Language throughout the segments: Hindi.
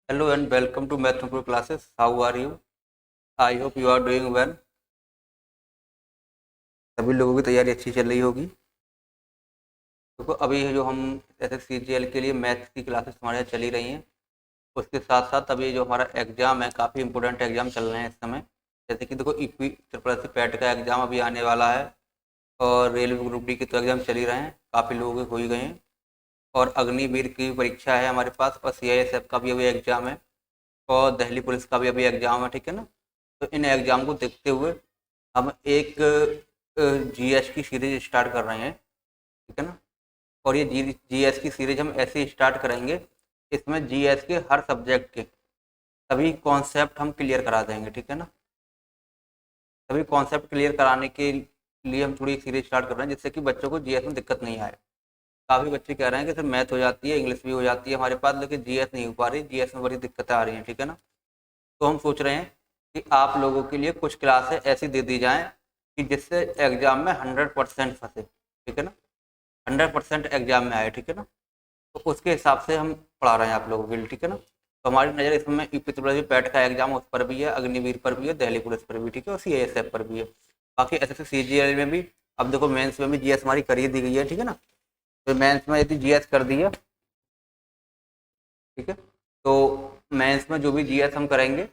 Hello and welcome to Mathematical classes. How are you? I hope you are doing well. सभी लोगों की तैयारी अच्छी चल रही होगी। देखो अभी जो हम SSCGL के लिए मैथ्स की क्लासेस हमारे यहाँ चली रही हैं, उसके साथ साथ अभी जो हमारा एग्ज़ाम है, काफ़ी इंपॉर्टेंट एग्ज़ाम चल रहे हैं इस समय। जैसे कि देखो ईपी ट्रिपल पैट का एग्ज़ाम अभी आने वाला है, और रेलवे ग्रुप डी के तो एग्ज़ाम चल ही रहे हैं, काफ़ी लोगों के हो ही गए हैं। और अग्निवीर की परीक्षा है हमारे पास, और CISF का भी अभी एग्ज़ाम है, और दिल्ली पुलिस का भी अभी एग्ज़ाम है। ठीक है ना। तो इन एग्ज़ाम को देखते हुए हम एक GS की सीरीज स्टार्ट कर रहे हैं। ठीक है ना। और ये GS की सीरीज हम ऐसे स्टार्ट करेंगे, इसमें GS के हर सब्जेक्ट के सभी कॉन्सेप्ट हम क्लियर करा देंगे। ठीक है ना। सभी कॉन्सेप्ट क्लियर कराने के लिए हम थोड़ी सीरीज स्टार्ट कर रहे हैं, जिससे कि बच्चों को GS में दिक्कत नहीं आए। काफ़ी बच्चे कह रहे हैं कि सर मैथ हो जाती है, इंग्लिश भी हो जाती है हमारे पास, लेकिन GS नहीं हो पा रही, GS में बड़ी दिक्कतें आ रही हैं। ठीक है ना। तो हम सोच रहे हैं कि आप लोगों के लिए कुछ क्लासें ऐसी दे दी जाएं कि जिससे एग्जाम में 100% फंसे। ठीक है ना। 100% एग्जाम में आए। ठीक है ना। तो उसके हिसाब से हम पढ़ा रहे हैं आप लोगों के लिए। ठीक है ना। तो हमारी नज़र इसमें यूपी त्रिपुरा पैट का एग्जाम उस पर भी है, अग्निवीर पर भी है, दिल्ली पुलिस पर भी। ठीक है। और CISF पर भी है। बाकी SSC CGL में भी अब देखो मेंस में भी GS हमारी कर ही दी गई है। ठीक है ना। तो मेंस में यदि GS कर दी है, ठीक है, तो मेंस में जो भी GS हम करेंगे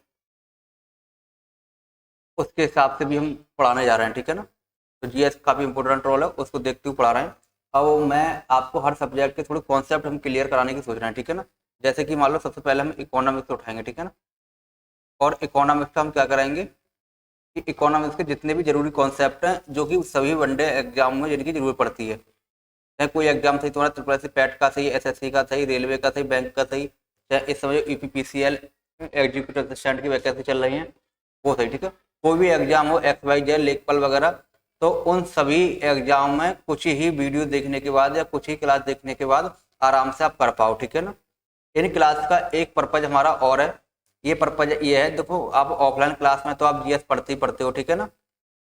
उसके हिसाब से भी हम पढ़ाने जा रहे हैं। ठीक है ना। तो GS काफ़ी इंपॉर्टेंट रोल है, उसको देखते हुए पढ़ा रहे हैं। अब मैं आपको हर सब्जेक्ट के थोड़े कॉन्सेप्ट हम क्लियर कराने की सोच रहे हैं। ठीक है ना। जैसे कि मान लो सबसे पहले हम इकोनॉमिक्स उठाएंगे। ठीक है ना। और इकोनॉमिक्स का हम क्या करेंगे कि इकोनॉमिक्स के जितने भी जरूरी कॉन्सेप्ट हैं, जो कि सभी वनडे एग्जाम में जिनकी जरूरत पड़ती है, चाहे कोई एग्जाम सही तुम्हारा ट्रिपल एस पैट का सही, SSC का सही, रेलवे का सही, बैंक का सही, चाहे इस समय EPPCL एग्जीक्यूटिव असिस्टेंट की वैकेंसी चल रही है वो सही। ठीक है। कोई भी एग्जाम हो, XYZ लेखपाल वगैरह, तो उन सभी एग्जाम में कुछ ही वीडियो देखने के बाद या कुछ ही क्लास देखने के बाद आराम से आप कर पाओ। ठीक है ना। इन क्लास का एक पर्पज हमारा और है। ये पर्पज ये है, देखो आप ऑफलाइन क्लास में तो आप GS पढ़ते ही पढ़ते हो। ठीक है ना।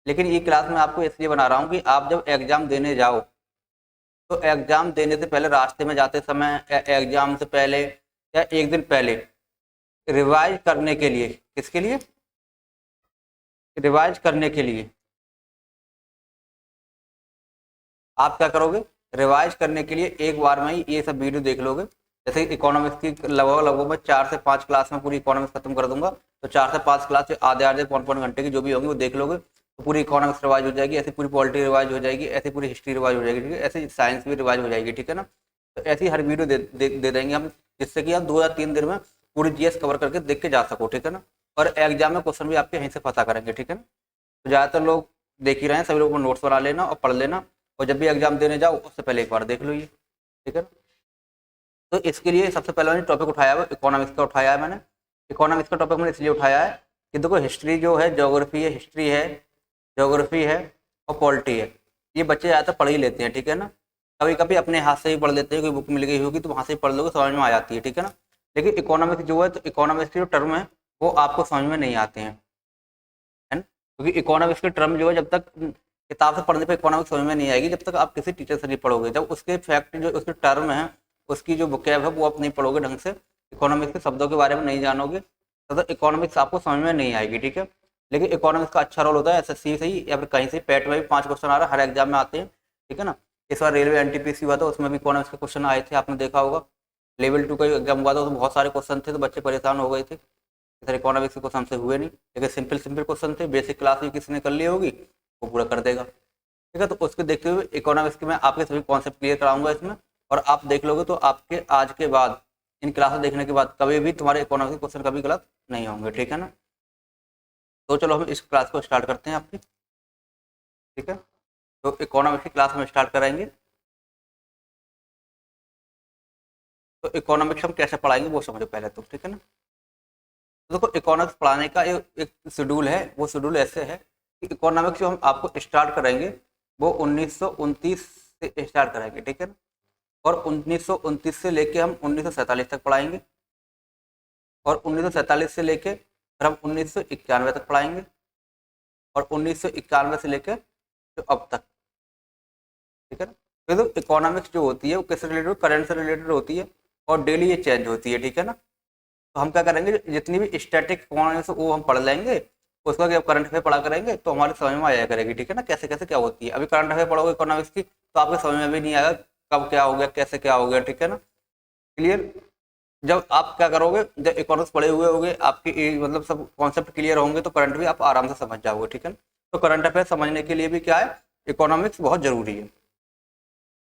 लेकिन ये क्लास मैं आपको इसलिए बना रहा हूँ कि आप जब एग्जाम देने जाओ, तो एग्जाम देने से पहले रास्ते में जाते समय या एग्जाम से पहले या एक दिन पहले रिवाइज करने के लिए, किसके लिए? रिवाइज करने के लिए आप क्या करोगे? रिवाइज करने के लिए एक बार में ही ये सब वीडियो देख लोगे। जैसे इकोनॉमिक्स की लगभग लगभग मैं 4 से 5 क्लास में पूरी इकोनॉमिक्स खत्म कर दूंगा, तो 4 से 5 क्लास आधे आधे पौन पौन घंटे की जो भी होंगी वो देख लोगे, तो पूरी इकोनॉमिक्स रिवाइज हो जाएगी। ऐसी पूरी पॉलिटी रिवाइज हो जाएगी, ऐसी पूरी हिस्ट्री रिवाइज हो जाएगी। ठीक है। ऐसे साइंस भी रिवाइज हो जाएगी। ठीक है ना। तो ऐसी हर वीडियो दे देंगे हम, जिससे कि आप 2 या 3 दिन में पूरी GS कवर करके देख के जा सको। ठीक है ना। और एग्जाम में क्वेश्चन भी आपके यहीं से पता करेंगे। ठीक है ना। तो ज़्यादातर लोग देख ही रहे हैं, सभी लोगों को नोट्स बना लेना और पढ़ लेना, और जब भी एग्जाम देने जाओ उससे पहले एक बार देख लो ये। ठीक है। तो इसके लिए सबसे पहले मैंने टॉपिक उठाया है इकोनॉमिक्स का उठाया है मैंने। इकोनॉमिक्स का टॉपिक मैंने इसलिए उठाया है कि देखो हिस्ट्री जो है, ज्योग्राफी है, हिस्ट्री है, ज्योग्राफी है और पॉलिटी है, ये बच्चे ज़्यादातर पढ़ ही लेते हैं। ठीक है ना। कभी कभी अपने हाथ से भी पढ़ लेते हैं, कोई बुक मिल गई होगी तो वहाँ से पढ़ लोगे, समझ में आ जाती है। ठीक है ना। लेकिन इकोनॉमिक्स जो है, तो इकोनॉमिक्स के जो टर्म है वो आपको समझ में नहीं आते हैं, है ना। क्योंकि इकोनॉमिक्स के टर्म जो है, जब तक किताब से पढ़ने पर इकोनॉमिक्स समझ में नहीं आएगी, जब तक आप किसी टीचर से नहीं पढ़ोगे। जब उसके फैक्ट जो उसके टर्म है, उसकी जो बुकैब है वो आप नहीं पढ़ोगे ढंग से, इकोनॉमिक्स के शब्दों के बारे में नहीं जानोगे, तो इकोनॉमिक्स आपको समझ में नहीं आएगी। ठीक है। लेकिन इकोनॉमिक्स का अच्छा रोल होता है SSC से ही या फिर कहीं से, पैट में भी 5 क्वेश्चन आ रहा है, हर एग्जाम में आते हैं। ठीक है ना। इस बार रेलवे NTPC हुआ था, उसमें भी इकोनॉमिक्स के क्वेश्चन आए थे, आपने देखा होगा। लेवल 2 का एग्जाम हुआ था, तो बहुत सारे क्वेश्चन थे, तो बच्चे परेशान हो गए थे, सर इकोनॉमिक्स के क्वेश्चन से हुए नहीं। लेकिन सिंपल सिंपल क्वेश्चन थे, बेसिक क्लास भी किसी ने कर ली होगी वो पूरा कर देगा। ठीक है। तो उसके देखते हुए इकोनॉमिक्स के मैं आपके सभी कॉन्सेप्ट क्लियर कराऊंगा इसमें, और आप देख लोगे तो आपके आज के बाद, इन क्लासेस देखने के बाद, कभी भी तुम्हारे इकोनॉमिक्स के क्वेश्चन कभी गलत नहीं होंगे। ठीक है ना। तो चलो हम इस क्लास को स्टार्ट करते हैं आपकी। ठीक है। तो इकोनॉमिक्स की क्लास में स्टार्ट कराएंगे। तो इकोनॉमिक्स हम कैसे पढ़ाएंगे वो समझो पहले तो। ठीक है ना। तो देखो इकोनॉमिक्स पढ़ाने का एक शेड्यूल है, वो शेड्यूल ऐसे है कि इकोनॉमिक्स जो हम आपको स्टार्ट कराएंगे वो 1929 से स्टार्ट कराएंगे। ठीक है ना। और 1929 से लेके हम 1947 तक पढ़ाएंगे, और 1947 से लेके फिर हम 1991 तक पढ़ाएंगे, और 1991 से लेके तो अब तक। ठीक है ना। फिर तो इकोनॉमिक्स जो होती है वो किससे रिलेटेड, करंट से रिलेटेड होती है, और डेली ये चेंज होती है। ठीक है ना। तो हम क्या करेंगे, जितनी भी स्टैटिक इकोनॉमिक्स वो हम पढ़ लेंगे, उसका जब करंट अफेयर पढ़ा करेंगे तो हमारे समझ में आया करेगी, ठीक है ना, कैसे कैसे क्या होती है। अभी करंट अफेयर पढ़ोगे इकोनॉमिक्स की तो आपके समझ में भी नहीं आएगा कब क्या हो गया, कैसे क्या हो गया, ठीक है ना, क्लियर। जब आप क्या करोगे, जब इकोनॉमिक्स पढ़े हुए होंगे, आपकी मतलब सब कॉन्सेप्ट क्लियर होंगे तो करंट भी आप आराम से समझ जाओगे, ठीक है ना। तो करंट अफेयर समझने के लिए भी क्या है, इकोनॉमिक्स बहुत जरूरी है।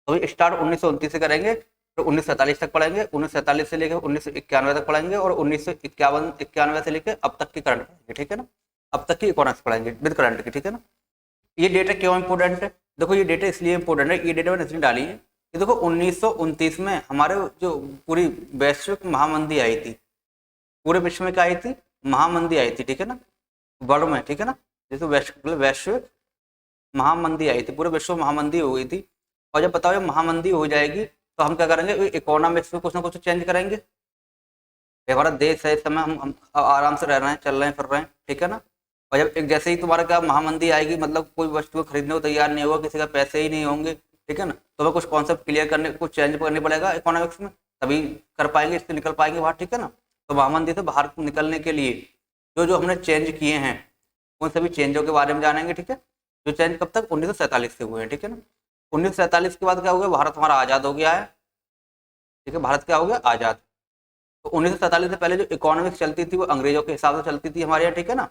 तो स्टार्ट 1929 से करेंगे, तो 1947 तक पढ़ेंगे, 1947 से लेकर 1991 तक पढ़ेंगे, और 1991 से लेकर अब तक की करंट पढ़ेंगे, ठीक है ना, अब तक की इकोनॉमिक्स पढ़ेंगे विद करंट की, ठीक है ना। ये डेटा क्यों इंपॉर्टेंट है, देखो ये डेटा इसलिए इंपॉर्टेंट है, ये डेटा मैंने इसलिए डाली है कि देखो 1929 में हमारे जो पूरी वैश्विक महामंदी आई थी, पूरे विश्व में क्या आई थी, महामंदी आई थी, ठीक है ना, वर्ल्ड में, ठीक है ना, जैसे वैश्विक महामंदी आई थी, पूरे विश्व में महामंदी हो गई थी। और जब बताओ जब महामंदी हो जाएगी तो हम क्या करेंगे, इकोनॉमिक्स में कुछ ना कुछ चेंज करेंगे। हमारा देश है, इस समय हम आराम से रह रहे हैं, चल रहे हैं, फिर रहे हैं, ठीक है ना। और जब एक जैसे ही तुम्हारा क्या महामंदी आएगी, मतलब कोई वस्तु खरीदने को तैयार नहीं होगा, किसी का पैसे ही नहीं होंगे, ठीक है ना, तो हमें कुछ कॉन्सेप्ट क्लियर करने, कुछ चेंज करने पड़ेगा इकोनॉमिक्स में, तभी कर पाएंगे, इससे निकल पाएंगे बाहर, ठीक है ना। तो महामंदी से बाहर निकलने के लिए जो जो हमने चेंज किए हैं उन सभी चेंजों के बारे में जानेंगे, ठीक है। जो चेंज कब तक, 1947 से हुए हैं, ठीक है ना। 1947 के बाद क्या हो गया, भारत हमारा आज़ाद हो गया है, ठीक है, भारत क्या हो गया, आज़ाद। तो 1947 से पहले जो इकोनॉमिक्स चलती थी वो अंग्रेजों के हिसाब से चलती थी हमारे यहाँ, ठीक है ना।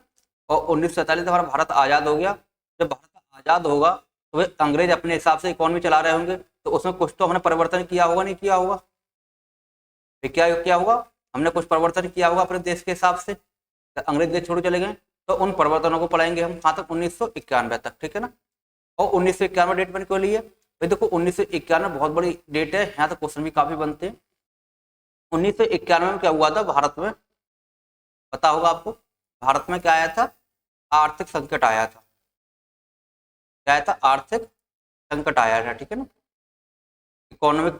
और 1947 से हमारा भारत आज़ाद हो गया। जब भारत आज़ाद होगा तो वे अंग्रेज अपने हिसाब से इकोनॉमी चला रहे होंगे, तो उसमें कुछ तो हमने परिवर्तन किया होगा, नहीं किया होगा, क्या क्या होगा, हमने कुछ परिवर्तन किया होगा अपने देश के हिसाब से, तो अंग्रेज देश छोड़ चले गए, तो उन परिवर्तनों को पढ़ाएंगे हम कहाँ तक, 1991 तक, ठीक है ना। और 1991 डेट बन के लिए भाई देखो 1991 बहुत बड़ी डेट है, यहाँ तक क्वेश्चन भी काफी बनते हैं। 1991 में क्या हुआ था भारत में, पता होगा आपको, भारत में क्या आया था, आर्थिक संकट आया था, क्या आया था, आर्थिक संकट आया था, ठीक है ना। इकोनॉमिक,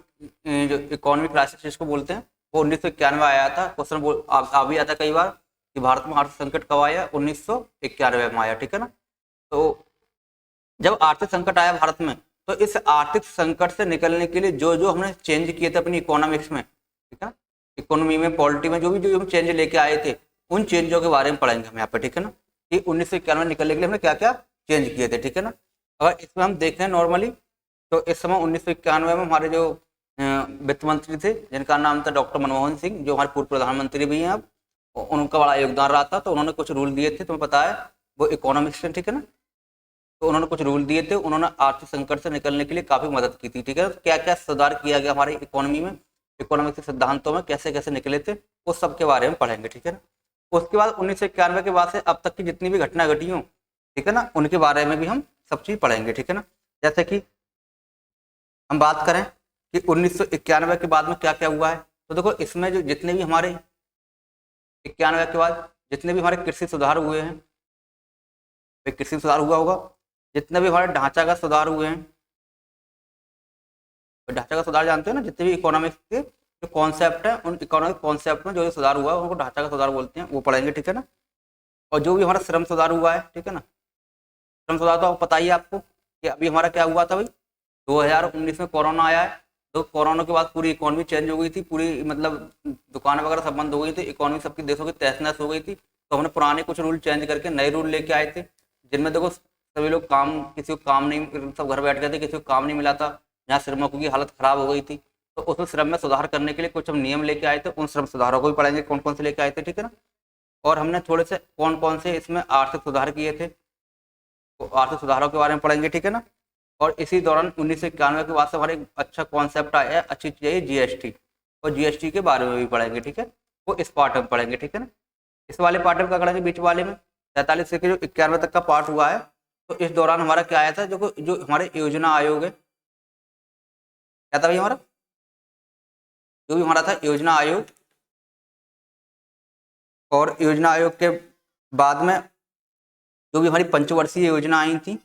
जो इकोनॉमिक क्राइसिस जिसको बोलते हैं, वो 1991 आया था। क्वेश्चन आ भी आता कई बार कि भारत में आर्थिक संकट कब आया, 1991 में आया, ठीक है ना। तो जब आर्थिक संकट आया भारत में, तो इस आर्थिक संकट से निकलने के लिए जो जो हमने चेंज किए थे अपनी इकोनॉमिक्स में, ठीक है, इकोनॉमी में, पॉलिटी में, जो हम चेंज लेके आए थे, उन चेंजों के बारे में पढ़ेंगे हम यहाँ पे, ठीक है ना, कि 1991 निकलने के लिए हमने क्या क्या चेंज किए थे, ठीक है ना। अगर इसमें हम देखें नॉर्मली, तो इस समय 1991 में हमारे जो वित्त मंत्री थे, जिनका नाम था डॉक्टर मनमोहन सिंह, जो हमारे पूर्व प्रधानमंत्री भी हैं अब, उनका बड़ा योगदान रहा था। तो उन्होंने कुछ रूल दिए थे, तुम्हें पता है, वो इकोनॉमिक्स से, ठीक है ना। तो उन्होंने कुछ रूल दिए थे, उन्होंने आर्थिक संकट से निकलने के लिए काफी मदद की थी, ठीक है। क्या क्या सुधार किया गया हमारी इकोनॉमी में, इकोनॉमिक के सिद्धांतों में कैसे कैसे निकले थे, उस सब के बारे में पढ़ेंगे, ठीक है ना। उसके बाद 1991 के बाद से अब तक की जितनी भी घटना घटी हो, ठीक है ना, उनके बारे में भी हम सब चीज पढ़ेंगे, ठीक है ना। जैसे कि हम बात करें कि 1991 के बाद में क्या क्या हुआ है, तो देखो इसमें जो जितने भी हमारे 91 के बाद जितने भी हमारे कृषि सुधार हुए हैं, कृषि सुधार हुआ होगा, जितने भी हमारे ढांचागत सुधार हुए हैं, तो ढांचागत सुधार जानते हो ना, जितने भी इकोनॉमिक्स के जो कॉन्सेप्ट है, उन इकोनॉमिक कॉन्सेप्ट में जो सुधार हुआ है उनको ढांचागत सुधार बोलते हैं, वो पढ़ेंगे, ठीक है ना। और जो भी हमारा श्रम सुधार हुआ है, ठीक है ना, श्रम सुधार तो पता ही है आपको कि अभी हमारा क्या हुआ था भाई, 2019 में कोरोना आया है, तो कोरोना के बाद पूरी इकोनॉमी चेंज हो गई थी, पूरी मतलब दुकानें वगैरह सब बंद हो गई थी, इकोनॉमी सबकी देशों की तहस नहस हो गई थी। तो हमने पुराने कुछ रूल चेंज करके नए रूल लेके आए थे, जिनमें देखो सभी लोग काम, किसी को काम नहीं, सब घर बैठ गए थे, किसी को काम नहीं मिला था, जहाँ श्रमिकों की हालत खराब हो गई थी। तो उसमें श्रम में सुधार करने के लिए कुछ हम नियम लेके आए थे, उन श्रम सुधारों को भी पढ़ेंगे कौन कौन से लेके आए थे, ठीक है ना। और हमने थोड़े से कौन कौन से इसमें आर्थिक सुधार किए थे, तो आर्थिक सुधारों के बारे में पढ़ेंगे, ठीक है ना। और इसी दौरान 1991 के बाद से हमारे एक अच्छा कॉन्सेप्ट आया है, अच्छी चीज है जीएसटी, और जीएसटी के बारे में भी पढ़ेंगे, ठीक है, वो इस पार्ट में पढ़ेंगे, ठीक है ना। इस वाले पार्ट में क्या करेंगे, बीच वाले में 43 से जो 91 तक का पार्ट हुआ है, तो इस दौरान हमारा क्या आया था, जो हमारे योजना आयोग है, क्या था भाई हमारा, जो भी हमारा था योजना आयोग, और योजना आयोग के बाद में जो भी हमारी पंचवर्षीय योजना आई थी,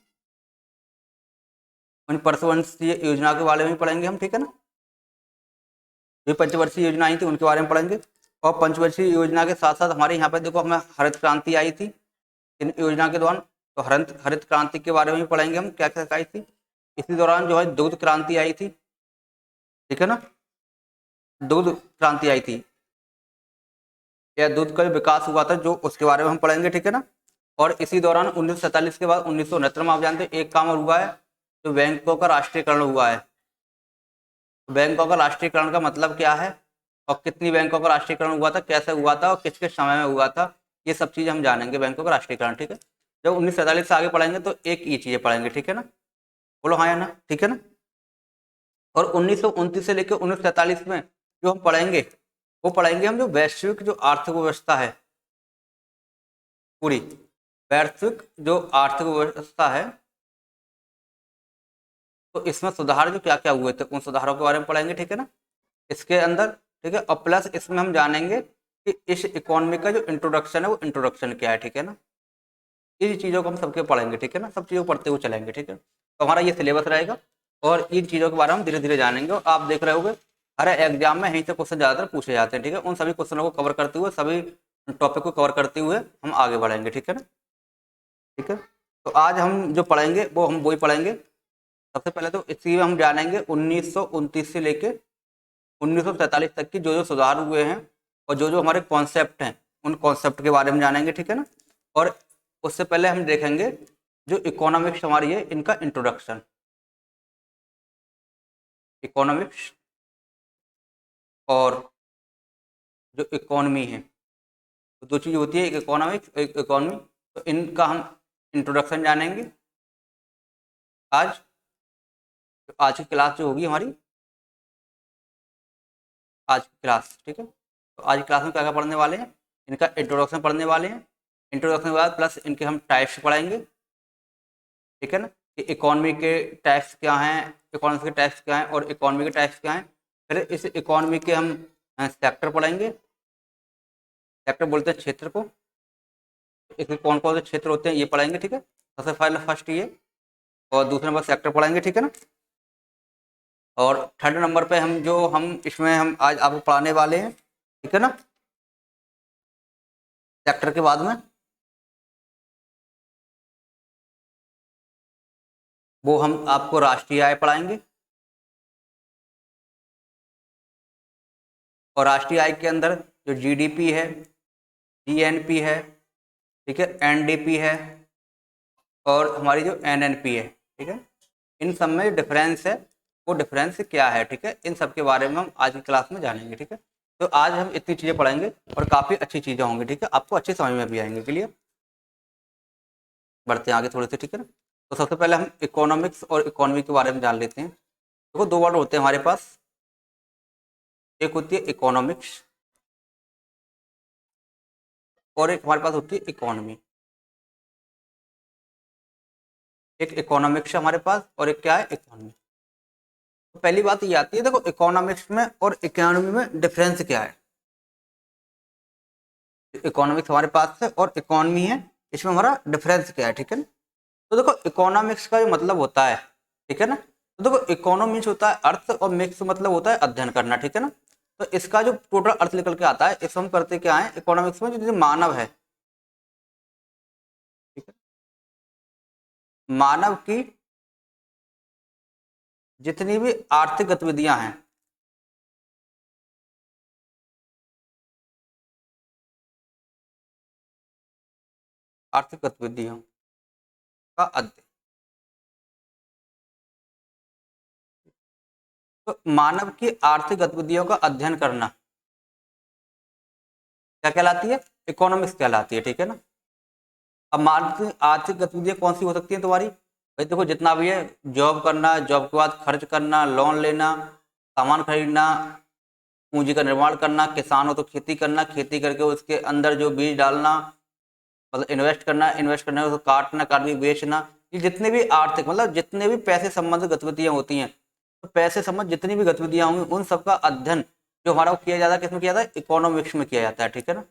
उन पंचवर्षीय योजना के बारे में पढ़ेंगे हम, ठीक है ना। जो पंचवर्षीय योजना आई थी उनके बारे में पढ़ेंगे। और पंचवर्षीय योजना के साथ साथ हमारे यहाँ पे देखो हमें हरित क्रांति आई थी इन योजना के दौरान, तो हरित हरित क्रांति के बारे में भी पढ़ेंगे हम, क्या क्या आई थी। इसी दौरान जो है दुग्ध क्रांति आई थी, ठीक है ना, दुग्ध क्रांति आई थी, या दूध का जो विकास हुआ था जो उसके बारे में हम पढ़ेंगे, ठीक है ना। और इसी दौरान 1947 के बाद 1969 में आप जानते हैं एक काम और हुआ है, जो बैंकों का राष्ट्रीयकरण हुआ है। बैंकों का राष्ट्रीयकरण का मतलब क्या है और कितनी बैंकों का राष्ट्रीयकरण हुआ था, कैसे हुआ था और किस किस समय में हुआ था, ये सब चीज़ हम जानेंगे बैंकों का राष्ट्रीयकरण, ठीक है। जब 1947 से आगे पढ़ेंगे तो एक ये चीज़ें पढ़ेंगे, ठीक है ना। बोलो हाँ या ना, ठीक है ना। और 1929 से लेकर 1947 में जो हम पढ़ेंगे वो पढ़ेंगे हम जो वैश्विक जो आर्थिक व्यवस्था है, पूरी वैश्विक जो आर्थिक व्यवस्था है, तो इसमें सुधार जो क्या क्या हुए थे उन सुधारों के बारे में पढ़ेंगे, ठीक है ना, इसके अंदर, ठीक है। और प्लस इसमें हम जानेंगे कि इस इकोनॉमी का जो इंट्रोडक्शन है वो इंट्रोडक्शन क्या है, ठीक है ना। इन चीज़ों को हम सबके पढ़ेंगे, ठीक है ना, सब चीज़ों को पढ़ते हुए चलेंगे, ठीक है। तो हमारा ये सिलेबस रहेगा और इन चीज़ों के बारे में धीरे धीरे जानेंगे। और आप देख रहे होंगे हर एग्जाम में यहीं से क्वेश्चन ज़्यादातर पूछे जाते हैं, ठीक है। उन सभी क्वेश्चनों को कवर करते हुए, सभी टॉपिक को कवर करते हुए हम आगे बढ़ेंगे, ठीक है ना, ठीक है। तो आज हम जो पढ़ेंगे वो हम वही पढ़ेंगे। सबसे पहले तो इसी में हम जानेंगे 1929 से लेके 1947 तक की जो जो सुधार हुए हैं और जो जो हमारे कॉन्सेप्ट हैं उन कॉन्सेप्ट के बारे में जानेंगे, ठीक है ना। और उससे पहले हम देखेंगे जो इकोनॉमिक्स हमारी है इनका इंट्रोडक्शन, इकोनॉमिक्स और जो इकोनॉमी है, तो दो चीज़ होती है, एक इकोनॉमिक्स एक इकोनॉमी। तो इनका हम इंट्रोडक्शन जानेंगे आज। तो आज की क्लास जो होगी हमारी, आज की क्लास, ठीक है। तो आज की क्लास में क्या क्या पढ़ने वाले हैं, इनका इंट्रोडक्शन पढ़ने वाले हैं। इंट्रोडक्शन के बाद प्लस इनके हम टाइप्स पढ़ेंगे, ठीक है ना, कि इकोनॉमी के टाइप्स क्या हैं, इकोनॉमिक्स के टाइप्स क्या हैं और इकोनॉमी के टाइप्स क्या हैं। फिर इस इकोनॉमी के हम सेक्टर पढ़ेंगे, सेक्टर बोलते हैं क्षेत्र को, इसमें कौन कौन से क्षेत्र होते हैं ये पढ़ेंगे, ठीक है। सबसे पहले फर्स्ट ये, और दूसरे नंबर सेक्टर पढ़ेंगे, ठीक है ना। और थर्ड नंबर पे हम इसमें हम आज आपको पढ़ाने वाले हैं, ठीक है ना, सेक्टर के बाद में वो हम आपको राष्ट्रीय आय पढ़ाएंगे। और राष्ट्रीय आय के अंदर जो जीडीपी है, जीएनपी है, ठीक है, एनडीपी है और हमारी जो एनएनपी है, ठीक है, इन सब में डिफरेंस है, वो डिफरेंस क्या है, ठीक है। इन सब के बारे में हम आज की क्लास में जानेंगे, ठीक है। तो आज हम इतनी चीज़ें पढ़ेंगे और काफ़ी अच्छी चीज़ें होंगी, ठीक है, आपको अच्छी समझ में भी आएंगे। क्लियर, बढ़ते हैं आगे थोड़े से, ठीक है ना। तो सबसे पहले हम इकोनॉमिक्स और इकोनॉमी के बारे में जान लेते हैं। देखो दो वर्ड होते हैं हमारे पास, एक होती है इकोनॉमिक्स और एक हमारे पास होती है इकोनॉमी। एक इकोनॉमिक्स है हमारे पास और एक क्या है, इकोनॉमी। तो पहली बात ये आती है, देखो इकोनॉमिक्स में और इकोनॉमी में डिफरेंस क्या है। इकोनॉमिक्स हमारे पास है और इकोनॉमी है, इसमें हमारा डिफरेंस क्या है, ठीक है ना। तो देखो इकोनॉमिक्स का जो मतलब होता है, ठीक है ना, तो देखो इकोनॉमिक्स होता है अर्थ और मिक्स मतलब होता है अध्ययन करना, ठीक है ना। तो इसका जो टोटल अर्थ निकल के आता है, इसको हम करते क्या है इकोनॉमिक्स में, जो मानव है, ठीक है, मानव की जितनी भी आर्थिक गतिविधियां हैं, आर्थिक गतिविधियों का अध्ययन। तो मानव की आर्थिक गतिविधियों का अध्ययन करना क्या कहलाती है, इकोनॉमिक्स कहलाती है, ठीक है ना। अब मानव आर्थिक गतिविधियां कौन सी हो सकती हैं तुम्हारी, भाई देखो जितना भी है, जॉब करना, जॉब के बाद खर्च करना, लोन लेना, सामान खरीदना, पूंजी का निर्माण करना, किसान हो तो खेती करना, खेती करके उसके अंदर जो बीज डालना, मतलब इन्वेस्ट करना, इन्वेस्ट करने को काटना, काट के बेचना, ये जितने भी आर्थिक मतलब जितने भी पैसे संबंधित गतिविधियां होती हैं, तो पैसे संबंधित जितनी भी गतिविधियां होंगी उन सबका अध्ययन जो हमारा किया जाता है, किसमें किया जाता है, इकोनॉमिक्स में किया जाता है, ठीक है ना।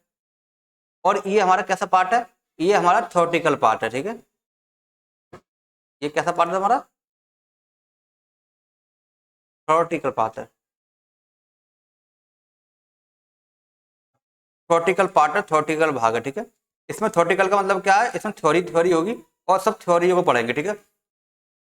और ये हमारा कैसा पार्ट है, ये हमारा थ्योरेटिकल पार्ट है, ठीक है। ये कैसा पार्ट है हमारा, थ्योरेटिकल पार्ट है, थ्योरेटिकल पार्ट है, थ्योरेटिकल भाग है, ठीक है। इसमें थ्योरेटिकल का मतलब क्या है, इसमें थ्योरी थ्योरी होगी और सब थ्योरियों को पढ़ेंगे, ठीक है,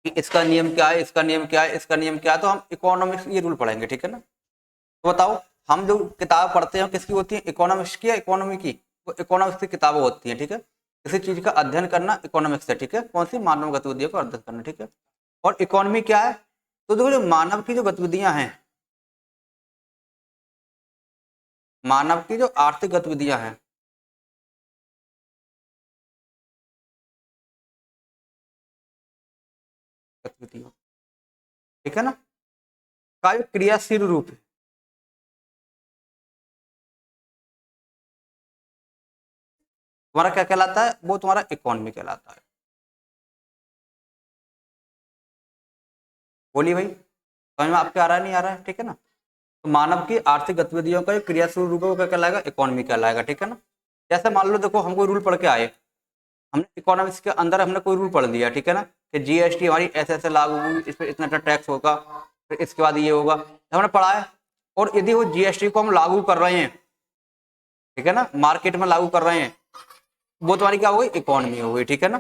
कि इसका नियम क्या है, इसका नियम क्या है, इसका नियम क्या है। तो हम इकोनॉमिक्स ये रूल पढ़ेंगे, ठीक है ना। तो बताओ हम जो किताब पढ़ते हैं किसकी होती है, इकोनॉमिक्स की या इकोनॉमी की, वो इकोनॉमिक्स की किताबें होती हैं, ठीक है। किसी चीज का अध्ययन करना इकोनॉमिक्स है, ठीक है, कौन सी, मानव गतिविधियों का अध्ययन करना, ठीक है। और इकोनॉमी क्या है, तो देखो जो मानव की जो गतिविधियां हैं, मानव की जो आर्थिक गतिविधियां हैं, गतिविधियां, ठीक है ना, का जो क्रियाशील रूप है, तुम्हारा क्या कहलाता है, वो तुम्हारा इकोनॉमी कहलाता है। बोलिए भाई, समझ में आपके आ रहा है, नहीं आ रहा है, ठीक है ना। तो मानव की आर्थिक गतिविधियों का जो क्रियाशील रूप है वो क्या कहलाएगा, इकोनॉमी कहलाएगा, ठीक है ना। जैसे मान लो देखो हम कोई रूल पढ़ के आए, हमने इकोनॉमिक्स के अंदर हमने कोई रूल पढ़ लिया, ठीक है ना, कि जीएसटी हमारी ऐसे ऐसे लागू होगी, इस पर इतना इतना टैक्स होगा, फिर इसके बाद ये होगा, हमने पढ़ा है। और यदि वो जीएसटी को हम लागू कर रहे हैं, ठीक है ना, मार्केट में लागू कर रहे हैं, वो तुम्हारी क्या हो गई, इकोनॉमी हो गई, ठीक है ना।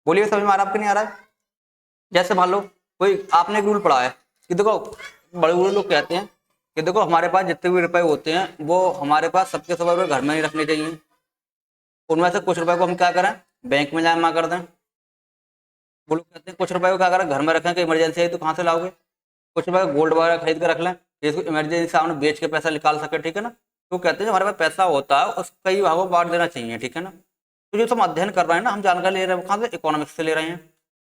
बोलिए समझ में आ रहा है आपके, नहीं आ रहा है। जैसे मान लो कोई आपने एक रूल पढ़ा है कि देखो, बड़े बड़े लोग कहते हैं कि देखो हमारे पास जितने भी रुपए होते हैं वो हमारे पास सबके सब रुपए घर में नहीं रखने चाहिए, उनमें से कुछ रुपए को हम क्या करें, बैंक में जमा कर दें। वो लोग कहते हैं कुछ रुपए को क्या करें, घर में रखें, कि इमरजेंसी आई तो कहाँ से लाओगे, कुछ रुपए गोल्ड वगैरह खरीद के रख लें, जिसको इमरजेंसी सामने बेच के पैसा निकाल सके, ठीक है ना। तो कहते हैं जो हमारे पास पैसा होता है उसको कई भागों में बांट देना चाहिए, ठीक है ना। तो जो हम अध्ययन कर रहे हैं ना, हम जानकारी ले रहे हैं, वो कहाँ से, इकोनॉमिक्स से ले रहे हैं।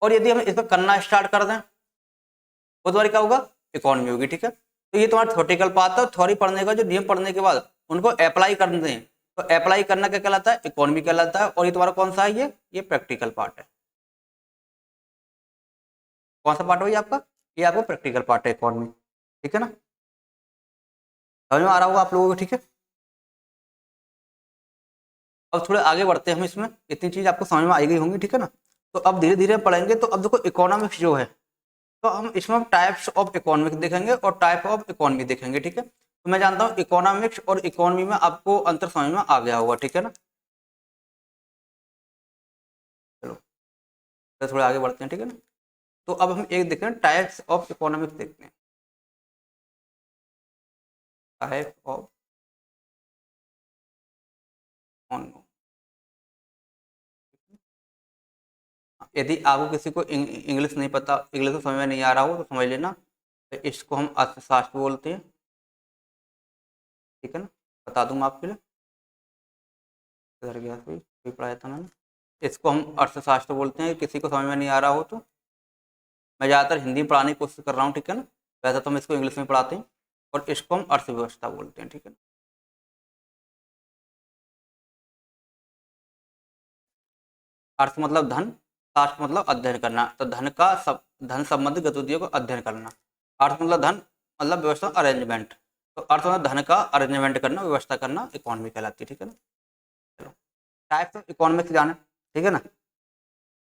और यदि हम इस पर करना स्टार्ट कर दें, वो तुम्हारी क्या होगा, इकोनॉमी होगी, ठीक है। तो ये तुम्हारा थ्योरेटिकल पार्ट है, थ्योरी पढ़ने का जो नियम पढ़ने के बाद उनको अप्लाई करते हैं, तो अप्लाई करना क्या कहलाता है, इकोनॉमी कहलाता है। और ये तुम्हारा कौन सा है, ये प्रैक्टिकल पार्ट है। कौन सा पार्ट हो ये आपका, ये आपका प्रैक्टिकल पार्ट है, इकोनॉमी, ठीक है ना। समझ में आ रहा होगा आप लोगों को, ठीक है। अब थोड़े आगे बढ़ते हैं हम इसमें, इतनी चीज आपको समझ में आई गई होंगी, ठीक है ना। तो अब धीरे धीरे पढ़ेंगे। तो अब देखो इकोनॉमिक्स जो है, तो हम इसमें टाइप्स ऑफ इकोनॉमिक्स देखेंगे और टाइप ऑफ इकोनॉमी देखेंगे, ठीक है। तो मैं जानता हूँ इकोनॉमिक्स और इकोनॉमी में आपको अंतर समझ में आ गया होगा, ठीक है ना। चलो तो थोड़े आगे बढ़ते हैं, ठीक है ना। तो अब हम एक देखते हैं टाइप्स ऑफ इकोनॉमिक्स देखते हैं, टाइप ऑफ इकोनॉमी। यदि आपको किसी को इंग्लिश नहीं पता, इंग्लिश समझ में नहीं आ रहा हो तो समझ लेना, तो इसको हम अर्थशास्त्र बोलते हैं, ठीक है ना। बता दूंगा आपके लिए, इधर गया कोई पढ़ाया था मैंने। इसको हम अर्थशास्त्र बोलते हैं, किसी को समझ में नहीं आ रहा हो तो। मैं ज़्यादातर हिंदी में पढ़ाने की कोशिश कर रहा हूँ, ठीक है ना। वैसे तो हम इसको इंग्लिश में पढ़ाते हैं। और इसको हम अर्थव्यवस्था बोलते हैं, ठीक है ना। अर्थ मतलब धन, शास्त्र मतलब अध्ययन करना, तो धन संबंधी गतिविधियों को अध्ययन करना। अर्थ मतलब धन, मतलब व्यवस्था, अरेंजमेंट। तो अर्थ मतलब धन का अरेंजमेंट करना, व्यवस्था करना, इकोनॉमी कहलाती है, ठीक है ना। चलो टाइप्स ऑफ इकोनॉमिक्स जाने, ठीक है ना।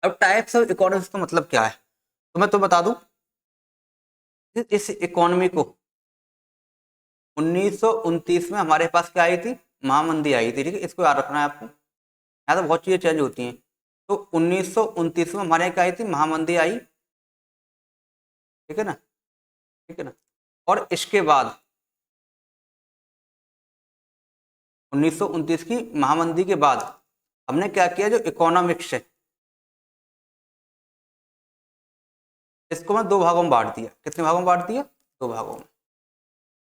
अब टाइप्स ऑफ इकोनॉमिक्स का मतलब क्या है, तो मैं तो बता दूं, इस इकोनॉमी को 1929 में हमारे पास क्या आई थी, महामंदी आई थी, ठीक है। इसको याद रखना है आपको, यहाँ तो बहुत चीजें चेंज होती हैं। तो 1929 में हमारे यहाँ क्या आई थी, महामंदी आई, ठीक है ना, ठीक है ना। और इसके बाद 1929 की महामंदी के बाद हमने क्या किया, जो इकोनॉमिक्स है इसको मैं दो भागों में बांट दिया। कितने भागों में बांट दिया, दो भागों में।